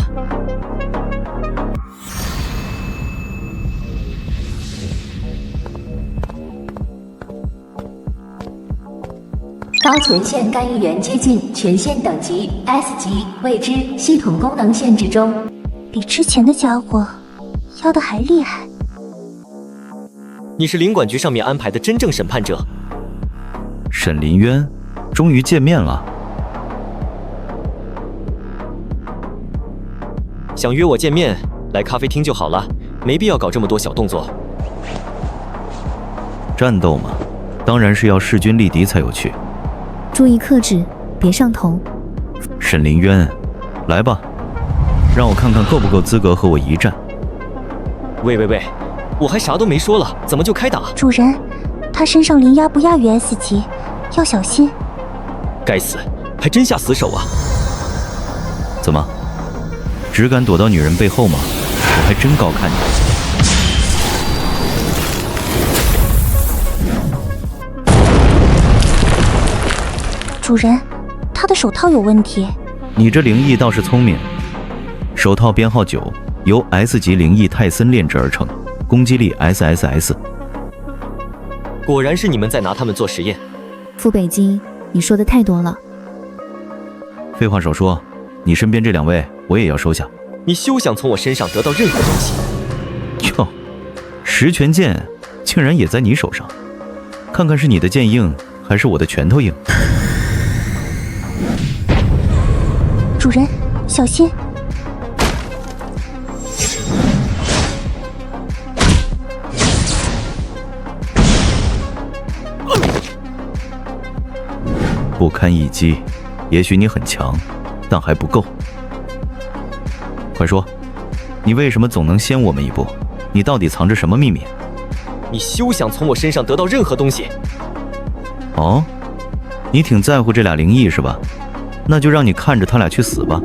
高权限干预源接近权限等级 S 级，未知系统功能限制中。比之前的家伙要的还厉害。你是领管局上面安排的真正审判者。沈林渊，终于见面了。想约我见面，来咖啡厅就好了，没必要搞这么多小动作。战斗嘛，当然是要势均力敌才有趣。注意克制，别上头。沈林渊，来吧，让我看看够不够资格和我一战。喂，我还啥都没说了，怎么就开打？主人，他身上灵压不亚于 S 级，要小心。该死，还真下死手啊！怎么，只敢躲到女人背后吗？我还真高看你。主人，他的手套有问题。你这灵异倒是聪明。手套编号9，由 S 级灵异泰森炼制而成，攻击力 SSS。果然是你们在拿他们做实验。傅北京，你说的太多了。废话少说，你身边这2位我也要收下。你休想从我身上得到任何东西。哟，十拳剑竟然也在你手上，看看是你的剑硬还是我的拳头硬。主人，小心！不堪一击，也许你很强，但还不够。快说，你为什么总能先我们一步？你到底藏着什么秘密？你休想从我身上得到任何东西。哦，你挺在乎这俩灵异是吧？那就让你看着他俩去死吧。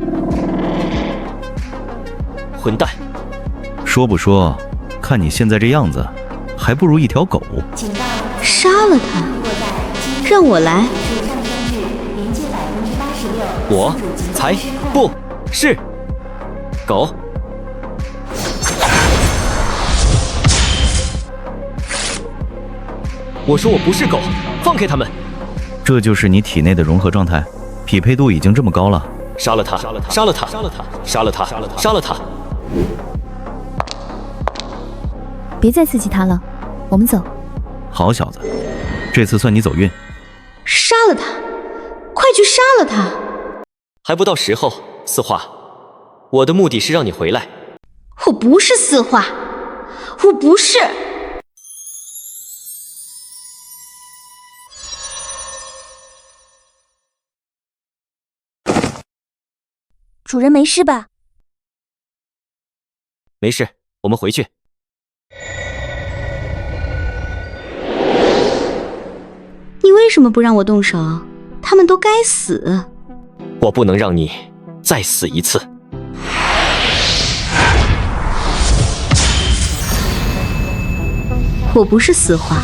混蛋！说不说，看你现在这样子，还不如一条狗。杀了他，让我来。我才不是狗。我说我不是狗，放开他们！这就是你体内的融合状态，匹配度已经这么高了。杀了他！杀了他！杀了他！杀了他！杀了他！杀了他！别再刺激他了，我们走。好小子，这次算你走运。杀了他！快去杀了他！还不到时候，四化。我的目的是让你回来。我不是四化，我不是。主人没事吧？没事，我们回去。你为什么不让我动手？他们都该死。我不能让你再死一次。我不是四化，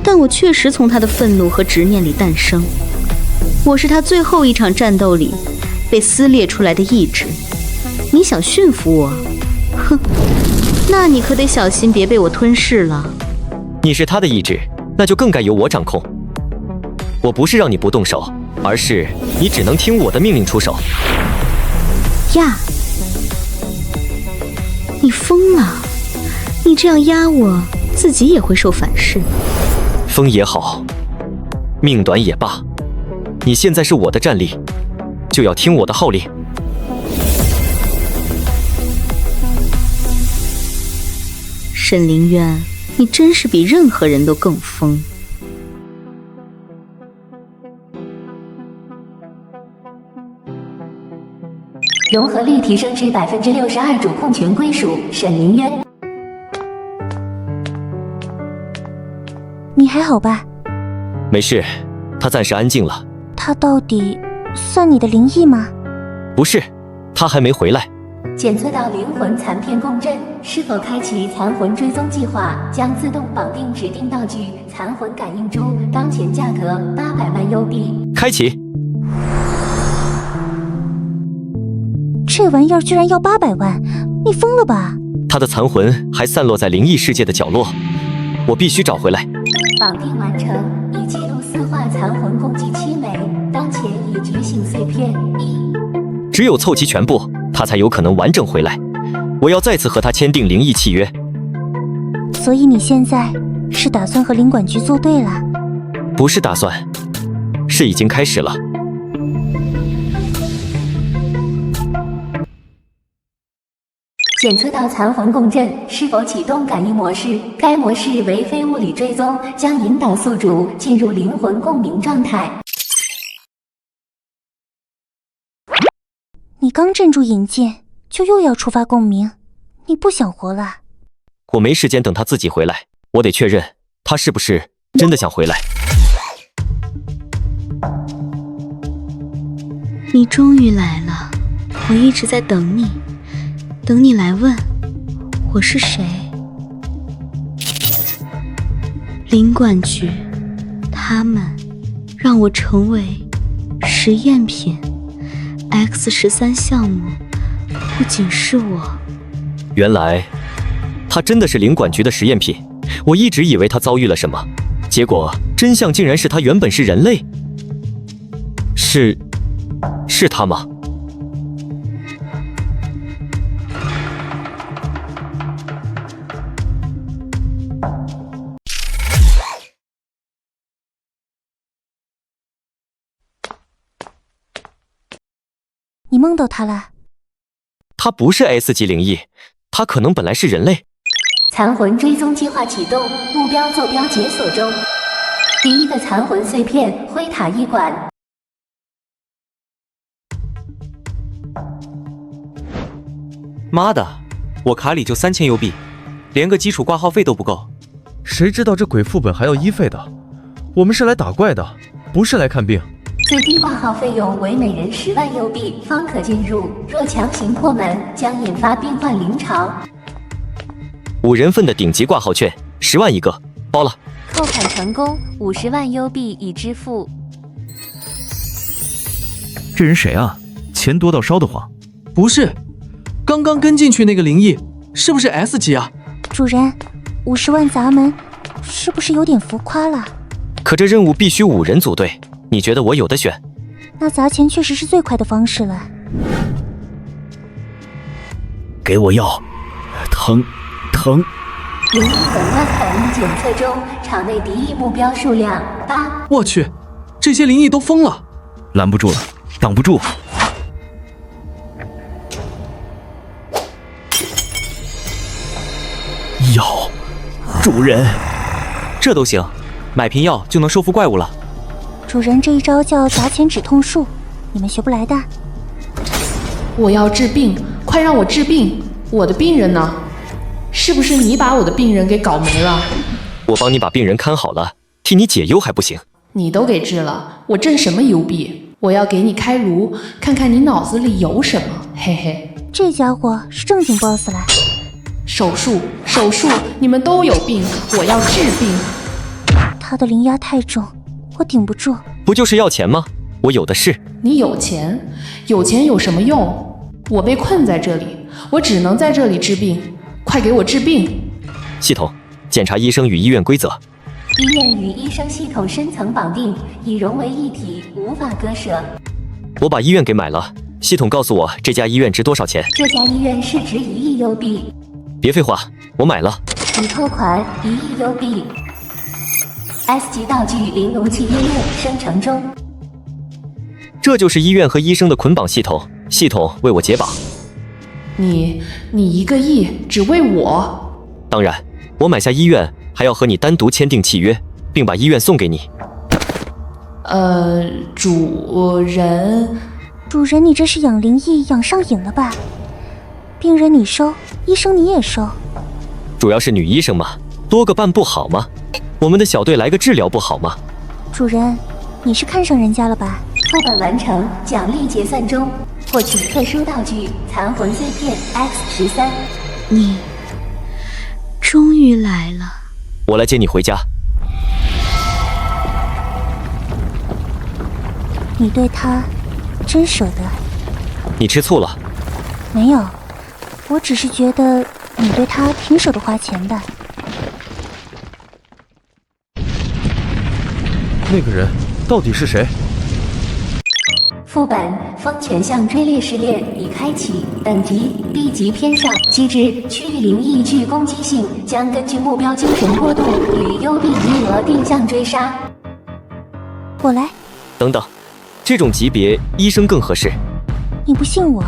但我确实从他的愤怒和执念里诞生。我是他最后一场战斗里被撕裂出来的意志。你想驯服我？哼，那你可得小心，别被我吞噬了。你是他的意志，那就更该由我掌控。我不是让你不动手，而是你只能听我的命令出手。呀，你疯了！你这样压我，自己也会受反噬。疯也好，命短也罢，你现在是我的战力，就要听我的号令。沈凌渊，你真是比任何人都更疯。融合力提升至62%，主控权归属沈凌渊。你还好吧？没事，他暂时安静了。他到底算你的灵异吗？不是，他还没回来。检测到灵魂残片共振，是否开启残魂追踪计划？将自动绑定指定道具残魂感应珠，当前价格800万优币。开启。这玩意儿居然要800万，你疯了吧？他的残魂还散落在灵异世界的角落，我必须找回来。绑定完成，已记录4化残魂共计7枚，当前已觉醒碎片1。只有凑齐全部，他才有可能完整回来。我要再次和他签订灵异契约。所以你现在是打算和领管局作对了？不是打算，是已经开始了。检测到残魂共振，是否启动感应模式？该模式为非物理追踪，将引导宿主进入灵魂共鸣状态。你刚镇住引荐，就又要触发共鸣，你不想活了？我没时间等他自己回来，我得确认他是不是真的想回来。你终于来了，我一直在等你，等你来问。我是谁？林管局，他们让我成为实验品。X13项目不仅是我。原来他真的是林管局的实验品，我一直以为他遭遇了什么，结果真相竟然是他原本是人类。是他吗？你梦到他了？他不是 S 级灵异，他可能本来是人类。残魂追踪计划启动，目标坐标解锁中。第一个残魂碎片，灰塔医馆。妈的，我卡里就3000邮币，连个基础挂号费都不够。谁知道这鬼副本还要医费的？我们是来打怪的，不是来看病。最低挂号费用为每人10万邮币方可进入，若强行破门，将引发病患临床。5人份的顶级挂号券，10万一个，包了。扣款成功，50万邮币已支付。这人谁啊？钱多到烧得慌。不是，刚刚跟进去那个灵异，是不是 S 级啊？主人，50万砸门，是不是有点浮夸了？可这任务必须5人组队，你觉得我有的选？那砸钱确实是最快的方式了。给我药，疼。灵异本万反应检测中，场内敌意目标数量8。我去，这些灵异都疯了！拦不住了，挡不住。药，主人，这都行，买瓶药就能收服怪物了。主人这一招叫砸钱止痛术，你们学不来的。我要治病，快让我治病！我的病人呢？是不是你把我的病人给搞没了？我帮你把病人看好了，替你解忧还不行？你都给治了，我挣什么邮币？我要给你开颅，看看你脑子里有什么，嘿嘿。这家伙是正经 boss 了。手术，你们都有病，我要治病。他的灵压太重，我顶不住。不就是要钱吗？我有的是。你有钱有什么用？我被困在这里，我只能在这里治病，快给我治病！系统检查医生与医院规则。医院与医生系统深层绑定，已融为一体，无法割舍。我把医院给买了，系统告诉我这家医院值多少钱？这家医院市值1亿邮币。别废话，我买了。已扣款1亿邮币。S 级道具灵奴契约生成中。这就是医院和医生的捆绑系统，系统为我解绑。你1个亿只为我？当然，我买下医院还要和你单独签订契约，并把医院送给你。主人，你这是养灵异养上瘾了吧？病人你收，医生你也收。主要是女医生嘛，多个伴不好吗？我们的小队来个治疗不好吗？主人，你是看上人家了吧？副本完成，奖励结算中，获取特殊道具残魂碎片 X13。你终于来了。我来接你回家。你对他真舍得？你吃醋了？没有，我只是觉得你对他挺舍得花钱的。那个人到底是谁？副本风犬象追猎试炼已开启，等级 B 级偏上。机制：区域灵异具攻击性，将根据目标精神波动与幽闭余额定向追杀。我来。等等，这种级别医生更合适。你不信我？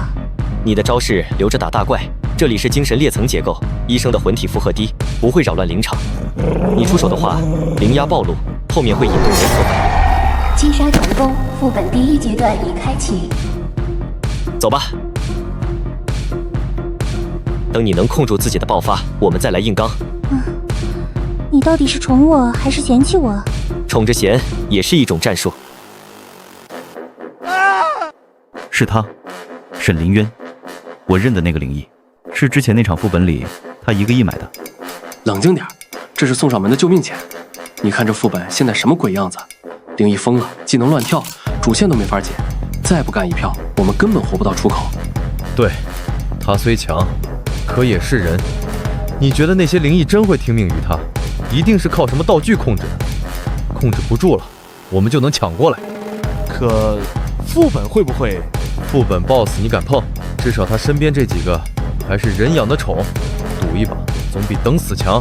你的招式留着打大怪，这里是精神裂层结构，医生的魂体负荷低，不会扰乱灵场。你出手的话，灵压暴露，后面会引动连锁反应。击杀成功，副本第1阶段已开启。走吧，等你能控住自己的爆发，我们再来硬刚。你到底是宠我还是嫌弃我？宠着嫌也是一种战术。是他，沈凌渊，我认得那个灵异，是之前那场副本里他1个亿买的。冷静点，这是送上门的救命钱。你看这副本现在什么鬼样子？灵异疯了，技能乱跳，主线都没法解。再不干一票，我们根本活不到出口。对，他虽强，可也是人。你觉得那些灵异真会听命于他？一定是靠什么道具控制的？控制不住了，我们就能抢过来。可副本会不会？副本 BOSS 你敢碰？至少他身边这几个还是人养的宠，赌一把总比等死强。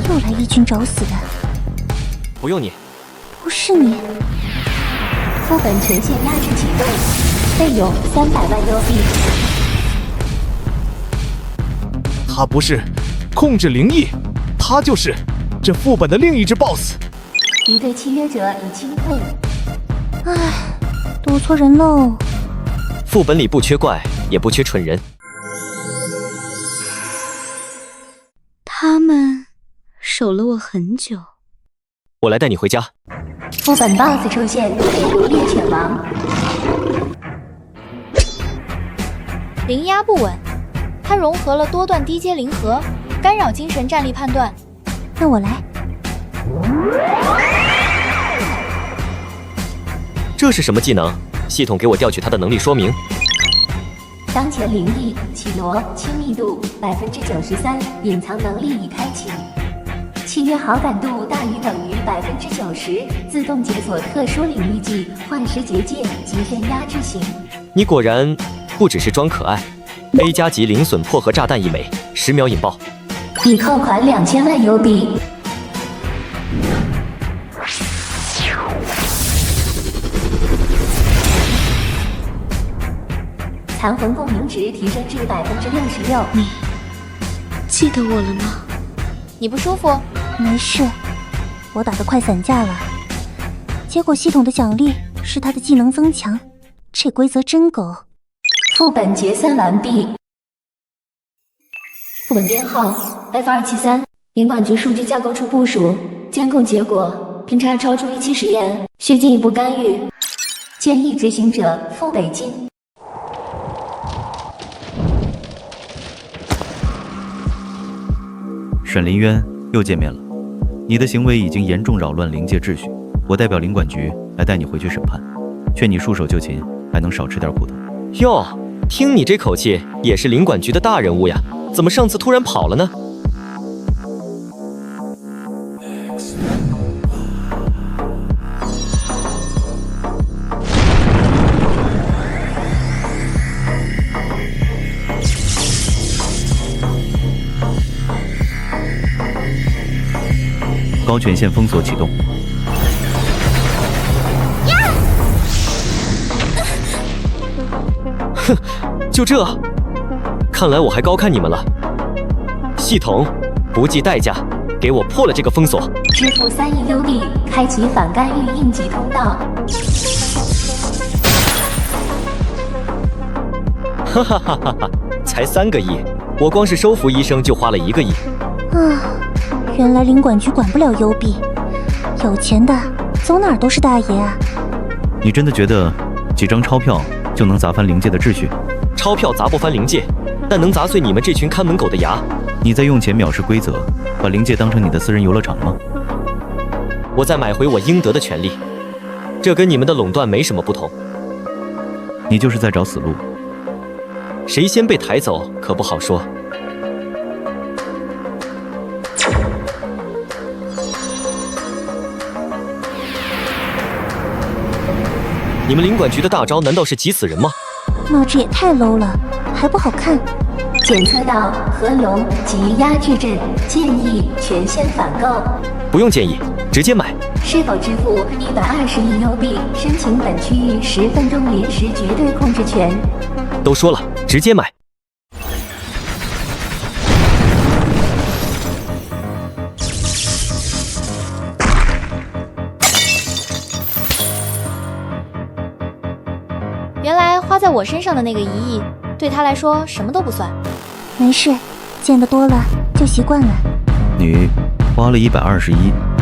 又来一群找死的。不用你。不是你。副本权限压制启动，费用300万优币。他不是控制灵异，他就是这副本的另一只 BOSS。敌对契约者已清退。唉，赌错人喽。副本里不缺怪，也不缺蠢人。他们守了我很久。我来带你回家。副本 BOSS 出现，如猎犬王。灵压不稳，它融合了多段低阶灵核，干扰精神战力判断。那我来。这是什么技能？系统给我调取它的能力说明。当前灵异绮罗亲密度93%，隐藏能力已开启。契约好感度大于等于90%，自动解锁特殊领域技幻石结界极限压制型。你果然不只是装可爱。A 加级零损破核炸弹1枚，10秒引爆。已扣款2000万优币。残魂共鸣值提升至66%。你记得我了吗？你不舒服？没事，我打得快散架了。结果系统的奖励是他的技能增强，这规则真狗。副本结算完毕。副本编号 F273，领管局数据架构处部署，监控结果偏差超出预期实验，需进一步干预。建议执行者付北京。沈林渊，又见面了。你的行为已经严重扰乱灵界秩序，我代表领管局来带你回去审判，劝你束手就擒，还能少吃点苦头。哟，听你这口气，也是领管局的大人物呀，怎么上次突然跑了呢？高权限封锁启动。哼，就这？看来我还高看你们了。系统，不计代价给我破了这个封锁。支付3亿优币，开启反干预应急通道。哈哈哈哈哈！才3个亿，我光是收服医生就花了1个亿。啊，原来领管局管不了优币，有钱的走哪儿都是大爷啊！你真的觉得几张钞票就能砸翻灵界的秩序？钞票砸不翻灵界，但能砸碎你们这群看门狗的牙。你在用钱藐视规则，把灵界当成你的私人游乐场吗？我在买回我应得的权利，这跟你们的垄断没什么不同。你就是在找死路。谁先被抬走可不好说。你们领管局的大招难道是急死人吗？那这也太 low 了，还不好看。检测到合龙及压制阵，建议全线返购。不用建议，直接买。是否支付120亿优币，申请本区域10分钟临时绝对控制权？都说了，直接买。原来花在我身上的那个1亿，对他来说什么都不算。没事，见得多了就习惯了。你花了121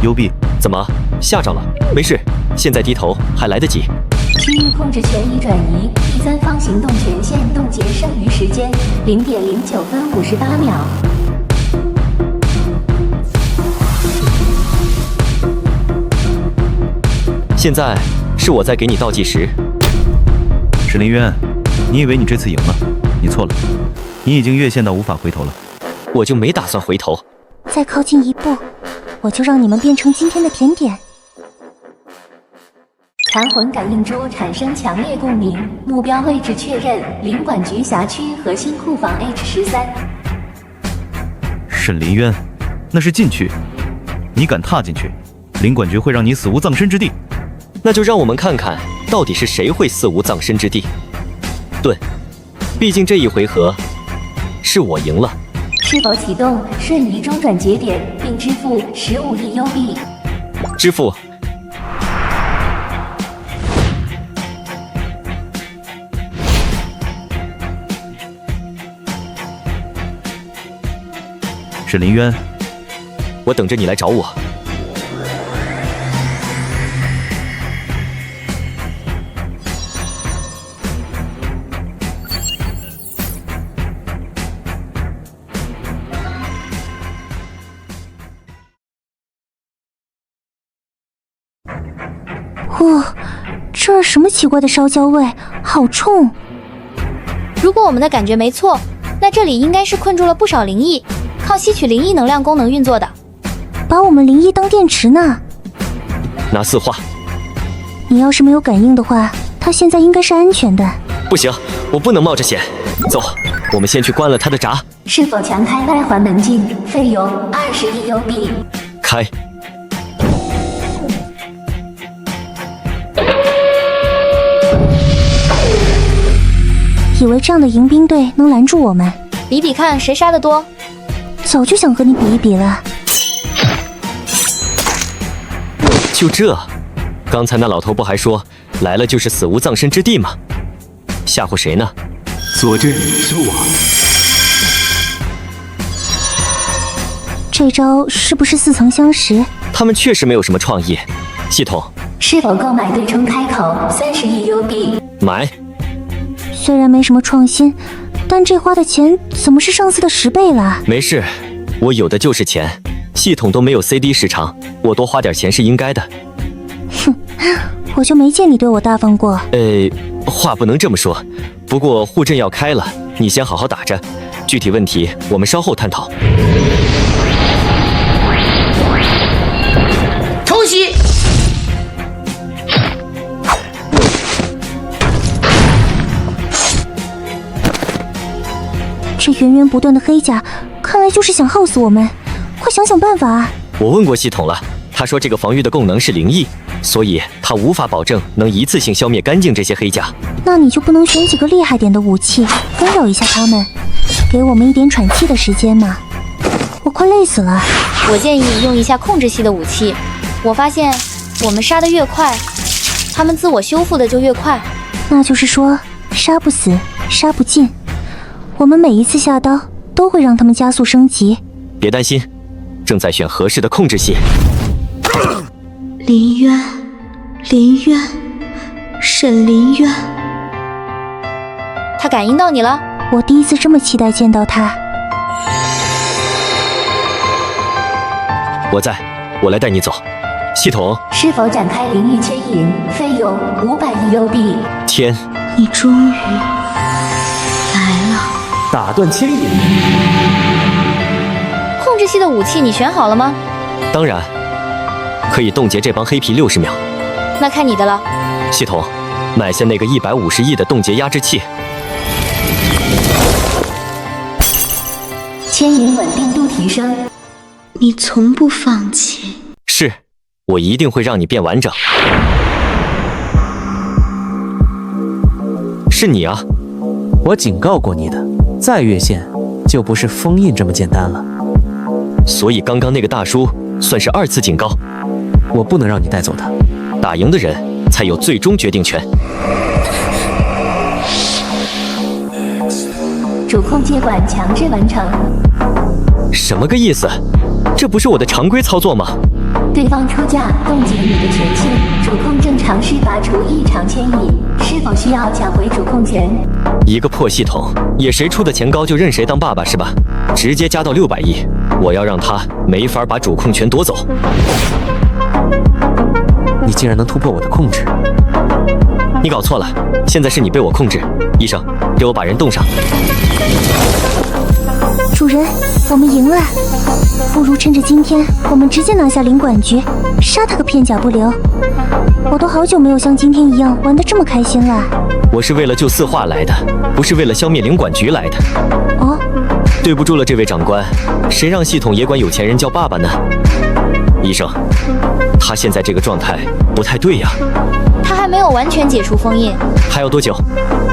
优币，怎么吓着了？没事，现在低头还来得及。区域控制权已转移，第三方行动权限冻结剩余时间0.09分58秒。现在是我在给你倒计时。史林渊，你以为你这次赢了？你错了，你已经越线到无法回头了。我就没打算回头。再靠近一步，我就让你们变成今天的甜点。残魂感应珠产生强烈共鸣，目标位置确认：领管局辖区核心库房 H13。沈林渊，那是禁区，你敢踏进去，领管局会让你死无葬身之地。那就让我们看看，到底是谁会死无葬身之地。盾，毕竟这一回合是我赢了。是否启动瞬移中转节点，并支付15亿 U 币？支付。沈林渊，我等着你来找我。这儿什么奇怪的烧焦味，好冲！如果我们的感觉没错，那这里应该是困住了不少灵异，靠吸取灵异能量功能运作的。把我们灵异当电池呢？拿4话。你要是没有感应的话，它现在应该是安全的。不行，我不能冒着险。走，我们先去关了他的闸。是否强开外环门禁？费用20亿 U 币。开。以为这样的迎兵队能拦住我们？比比看谁杀得多。早就想和你比一比了。就这？刚才那老头不还说来了就是死无葬身之地吗？吓唬谁呢？所见休往。这招是不是似曾相识？他们确实没有什么创意。系统，是否购买对冲开口30亿 U 币？买。虽然没什么创新，但这花的钱怎么是上次的10倍了？没事，我有的就是钱。系统都没有 CD 时长，我多花点钱是应该的。哼，我就没见你对我大方过。话不能这么说。不过护阵要开了，你先好好打着，具体问题我们稍后探讨。偷袭！这源源不断的黑甲，看来就是想耗死我们。快想想办法啊！我问过系统了，他说这个防御的功能是灵异，所以他无法保证能一次性消灭干净这些黑甲。那你就不能选几个厉害点的武器，干扰一下他们，给我们一点喘气的时间嘛？我快累死了。我建议用一下控制系的武器。我发现我们杀得越快，他们自我修复的就越快。那就是说，杀不死，杀不尽。我们每一次下刀都会让他们加速升级。别担心，正在选合适的控制系。林渊，林渊，沈林渊，他感应到你了。我第一次这么期待见到他。我在，我来带你走。系统，是否展开灵异牵引？费用500亿 U 币。天，你终于来了。打断牵引。控制系的武器你选好了吗？当然，可以冻结这帮黑皮60秒。那看你的了。系统，买下那个150亿的冻结压制器。牵引稳定度提升。你从不放弃。是，我一定会让你变完整。是你啊！我警告过你的，再越线就不是封印这么简单了。所以刚刚那个大叔算是2次警告。我不能让你带走他，打赢的人才有最终决定权。主控接管强制完成。什么个意思？这不是我的常规操作吗？对方出价冻结你的权限，主控正常时拔除异常牵引，是否需要抢回主控权？一个破系统，也谁出的钱高就认谁当爸爸是吧？直接加到600亿，我要让他没法把主控权夺走。你竟然能突破我的控制！你搞错了，现在是你被我控制。医生，给我把人冻上。主人，我们赢了，不如趁着今天，我们直接拿下领馆局，杀他个片甲不留。我都好久没有像今天一样玩得这么开心了。我是为了救四化来的，不是为了消灭领馆局来的。哦，对不住了，这位长官，谁让系统也管有钱人叫爸爸呢？医生，他现在这个状态不太对呀。他还没有完全解除封印，还要多久？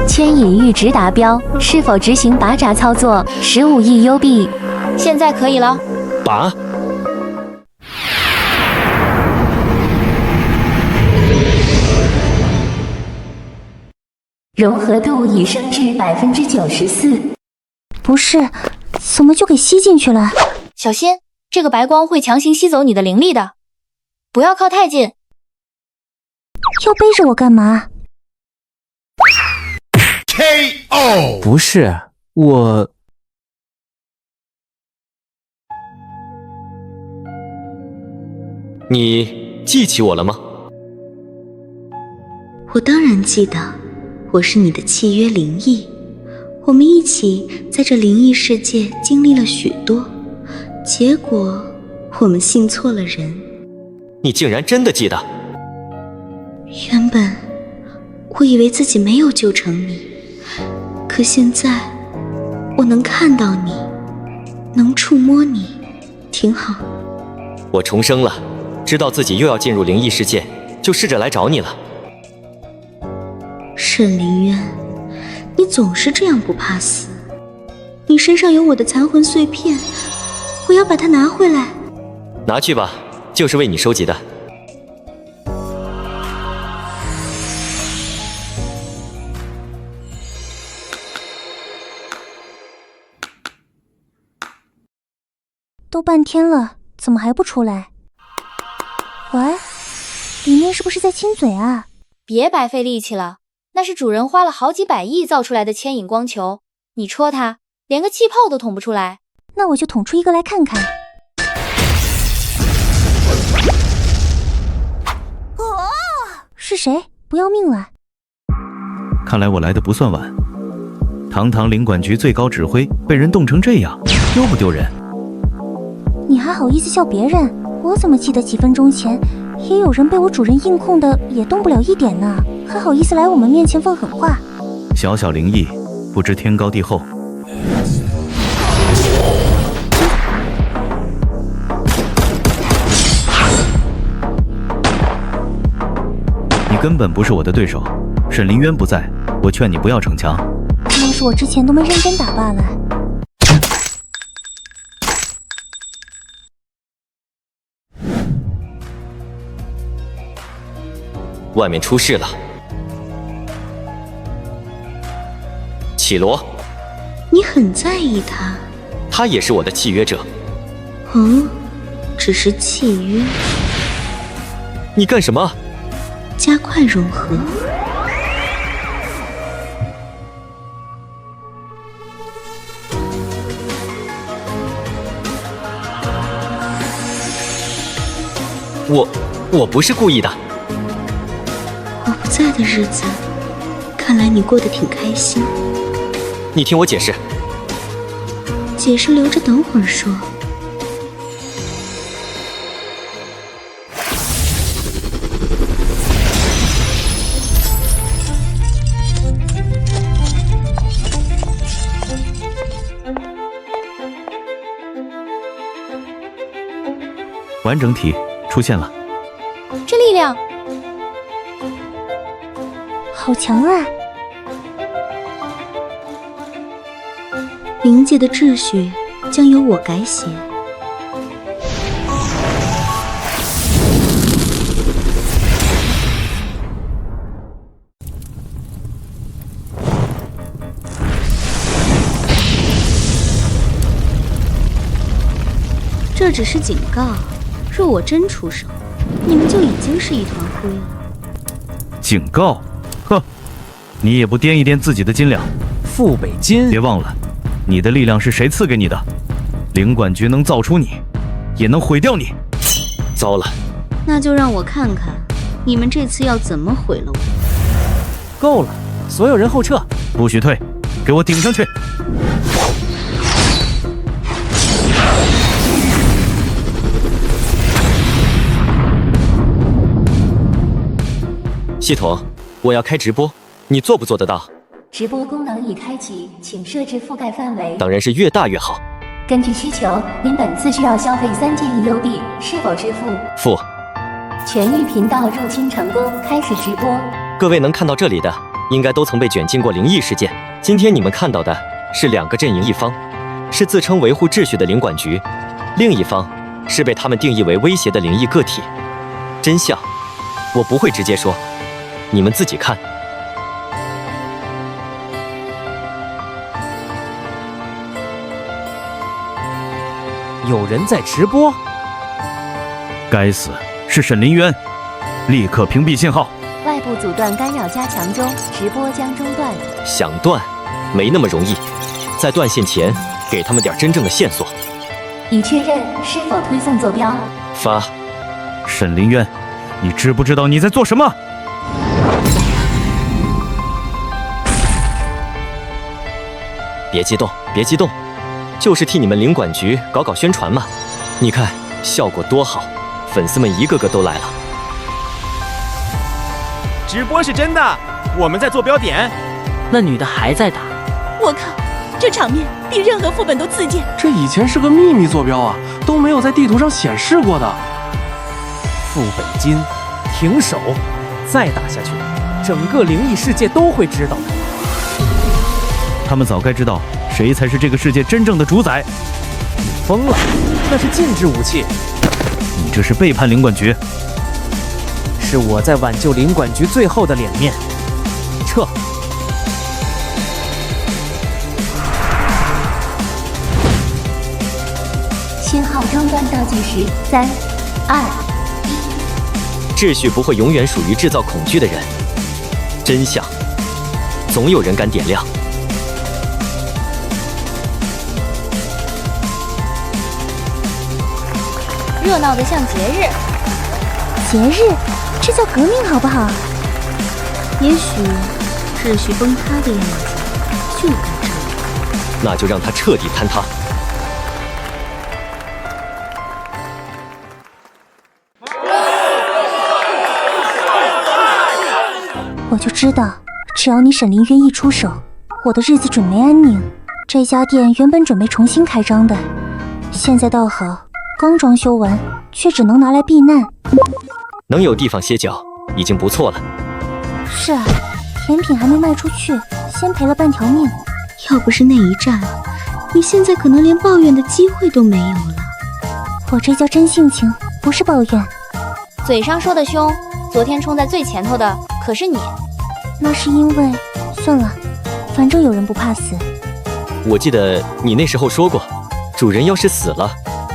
牵引阈值达标，是否执行拔闸操作？15亿 U 币。现在可以了。拔。融合度已升至94%。不是，怎么就给吸进去了？小心，这个白光会强行吸走你的灵力的，不要靠太近。要背着我干嘛 ？KO！ 不是我，你记起我了吗？我当然记得，我是你的契约灵异，我们一起在这灵异世界经历了许多，结果我们信错了人。你竟然真的记得？原本我以为自己没有救成你，可现在我能看到你，能触摸你，挺好。我重生了，知道自己又要进入灵异世界，就试着来找你了。沈凌渊，你总是这样不怕死。你身上有我的残魂碎片，我要把它拿回来。拿去吧，就是为你收集的。都半天了，怎么还不出来？喂，里面是不是在亲嘴啊？别白费力气了，那是主人花了好几百亿造出来的牵引光球，你戳它，连个气泡都捅不出来。那我就捅出一个来看看。是谁？不要命了？看来我来的不算晚。堂堂领馆局最高指挥被人冻成这样，丢不丢人？你还好意思笑别人？我怎么记得几分钟前也有人被我主人硬控的也动不了一点呢？还好意思来我们面前放狠话？小小灵异，不知天高地厚。你根本不是我的对手，沈凌渊不在，我劝你不要逞强。可能是我之前都没认真打罢了。外面出事了，绮罗，你很在意他？他也是我的契约者。哦，只是契约。你干什么？加快融合。我不是故意的。我不在的日子，看来你过得挺开心。你听我解释。解释留着等会儿说。完整体出现了。这力量好强啊！灵界的秩序将由我改写。这只是警告，若我真出手，你们就已经是一团灰了。警告！哼，你也不掂一掂自己的斤两。傅北金，别忘了，你的力量是谁赐给你的？领管局能造出你，也能毁掉你。糟了，那就让我看看，你们这次要怎么毁了我。够了，所有人后撤，不许退，给我顶上去！系统，我要开直播，你做不做得到？直播功能已开启，请设置覆盖范围。当然是越大越好。根据需求，您本次需要消费3件EUB，是否支付？付。全域频道入侵成功，开始直播。各位能看到这里的，应该都曾被卷进过灵异事件。今天你们看到的是2个阵营，一方是自称维护秩序的领管局，另一方是被他们定义为威胁的灵异个体。真相，我不会直接说，你们自己看。有人在直播？该死，是沈林渊！立刻屏蔽信号。外部阻断干扰加强中，直播将中断。想断，没那么容易。在断线前，给他们点真正的线索。已确认是否推送坐标。发。沈林渊，你知不知道你在做什么？别激动，别激动，就是替你们领管局搞宣传嘛。你看效果多好，粉丝们一个个都来了。直播是真的，我们在做标点。那女的还在打。我靠，这场面比任何副本都刺激。这以前是个秘密坐标啊，都没有在地图上显示过的。傅北金，停手！再打下去，整个灵异世界都会知道的。他们早该知道谁才是这个世界真正的主宰。你疯了，那是禁制武器。你这是背叛领管局。是我在挽救领管局最后的脸面。撤。信号中断倒计时，3、2、1。秩序不会永远属于制造恐惧的人。真相，总有人敢点亮。热闹的像节日。节日？这叫革命好不好？也许秩序崩塌的样子就该这样。那就让它彻底坍塌。我就知道，只要你沈林渊一出手，我的日子准没安宁。这家店原本准备重新开张的，现在倒好，刚装修完，却只能拿来避难。能有地方歇脚，已经不错了。是啊，甜品还没卖出去，先赔了半条命。要不是那一战，你现在可能连抱怨的机会都没有了。我这叫真性情，不是抱怨。嘴上说的凶，昨天冲在最前头的可是你。那是因为……算了，反正有人不怕死。我记得你那时候说过，主人要是死了，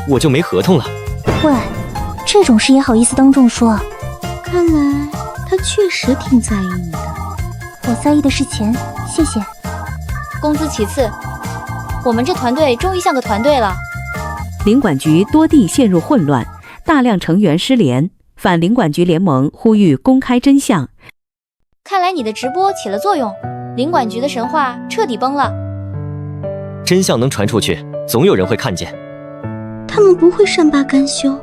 我就没合同了。喂，这种事也好意思当众说？看来他确实挺在意你的。我在意的是钱，谢谢。工资其次，我们这团队终于像个团队了。领管局多地陷入混乱，大量成员失联，反领管局联盟呼吁公开真相。看来你的直播起了作用，领管局的神话彻底崩了。真相能传出去，总有人会看见。他们不会善罢甘休，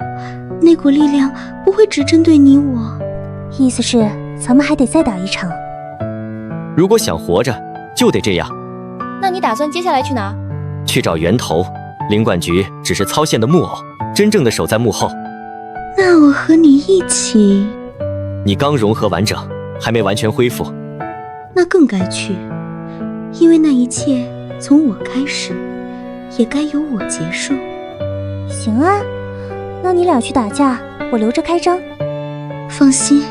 那股力量不会只针对你我。意思是咱们还得再打一场。如果想活着，就得这样。那你打算接下来去哪？去找源头。领管局只是操线的木偶，真正的守在幕后。那我和你一起。你刚融合完整，还没完全恢复。那更该去，因为那一切从我开始，也该由我结束。行啊，那你俩去打架，我留着开张。放心，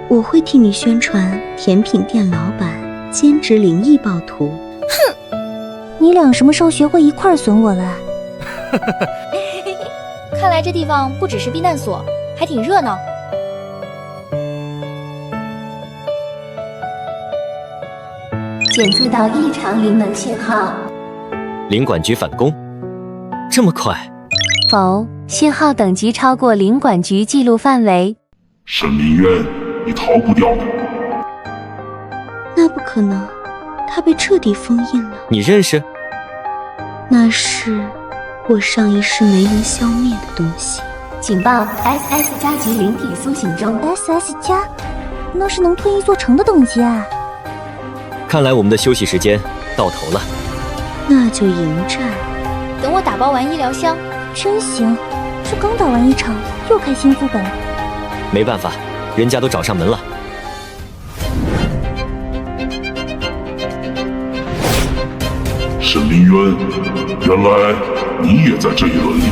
我会替你宣传甜品店老板兼职灵异暴徒。哼，你俩什么时候学会一块损我了？看来这地方不只是避难所，还挺热闹。检测到异常灵能信号，领管局反攻，这么快？否，信号等级超过领管局记录范围。沈明渊，你逃不掉的。那不可能，他被彻底封印了。你认识？那是我上一世没能消灭的东西。警报 ：SS 加级灵体苏醒中。SS 加，那是能吞一座城的等级啊！看来我们的休息时间到头了。那就迎战。等我打包完医疗箱。真行，这刚打完一场，又开新副本。没办法，人家都找上门了。沈凌渊，原来你也在这一轮里。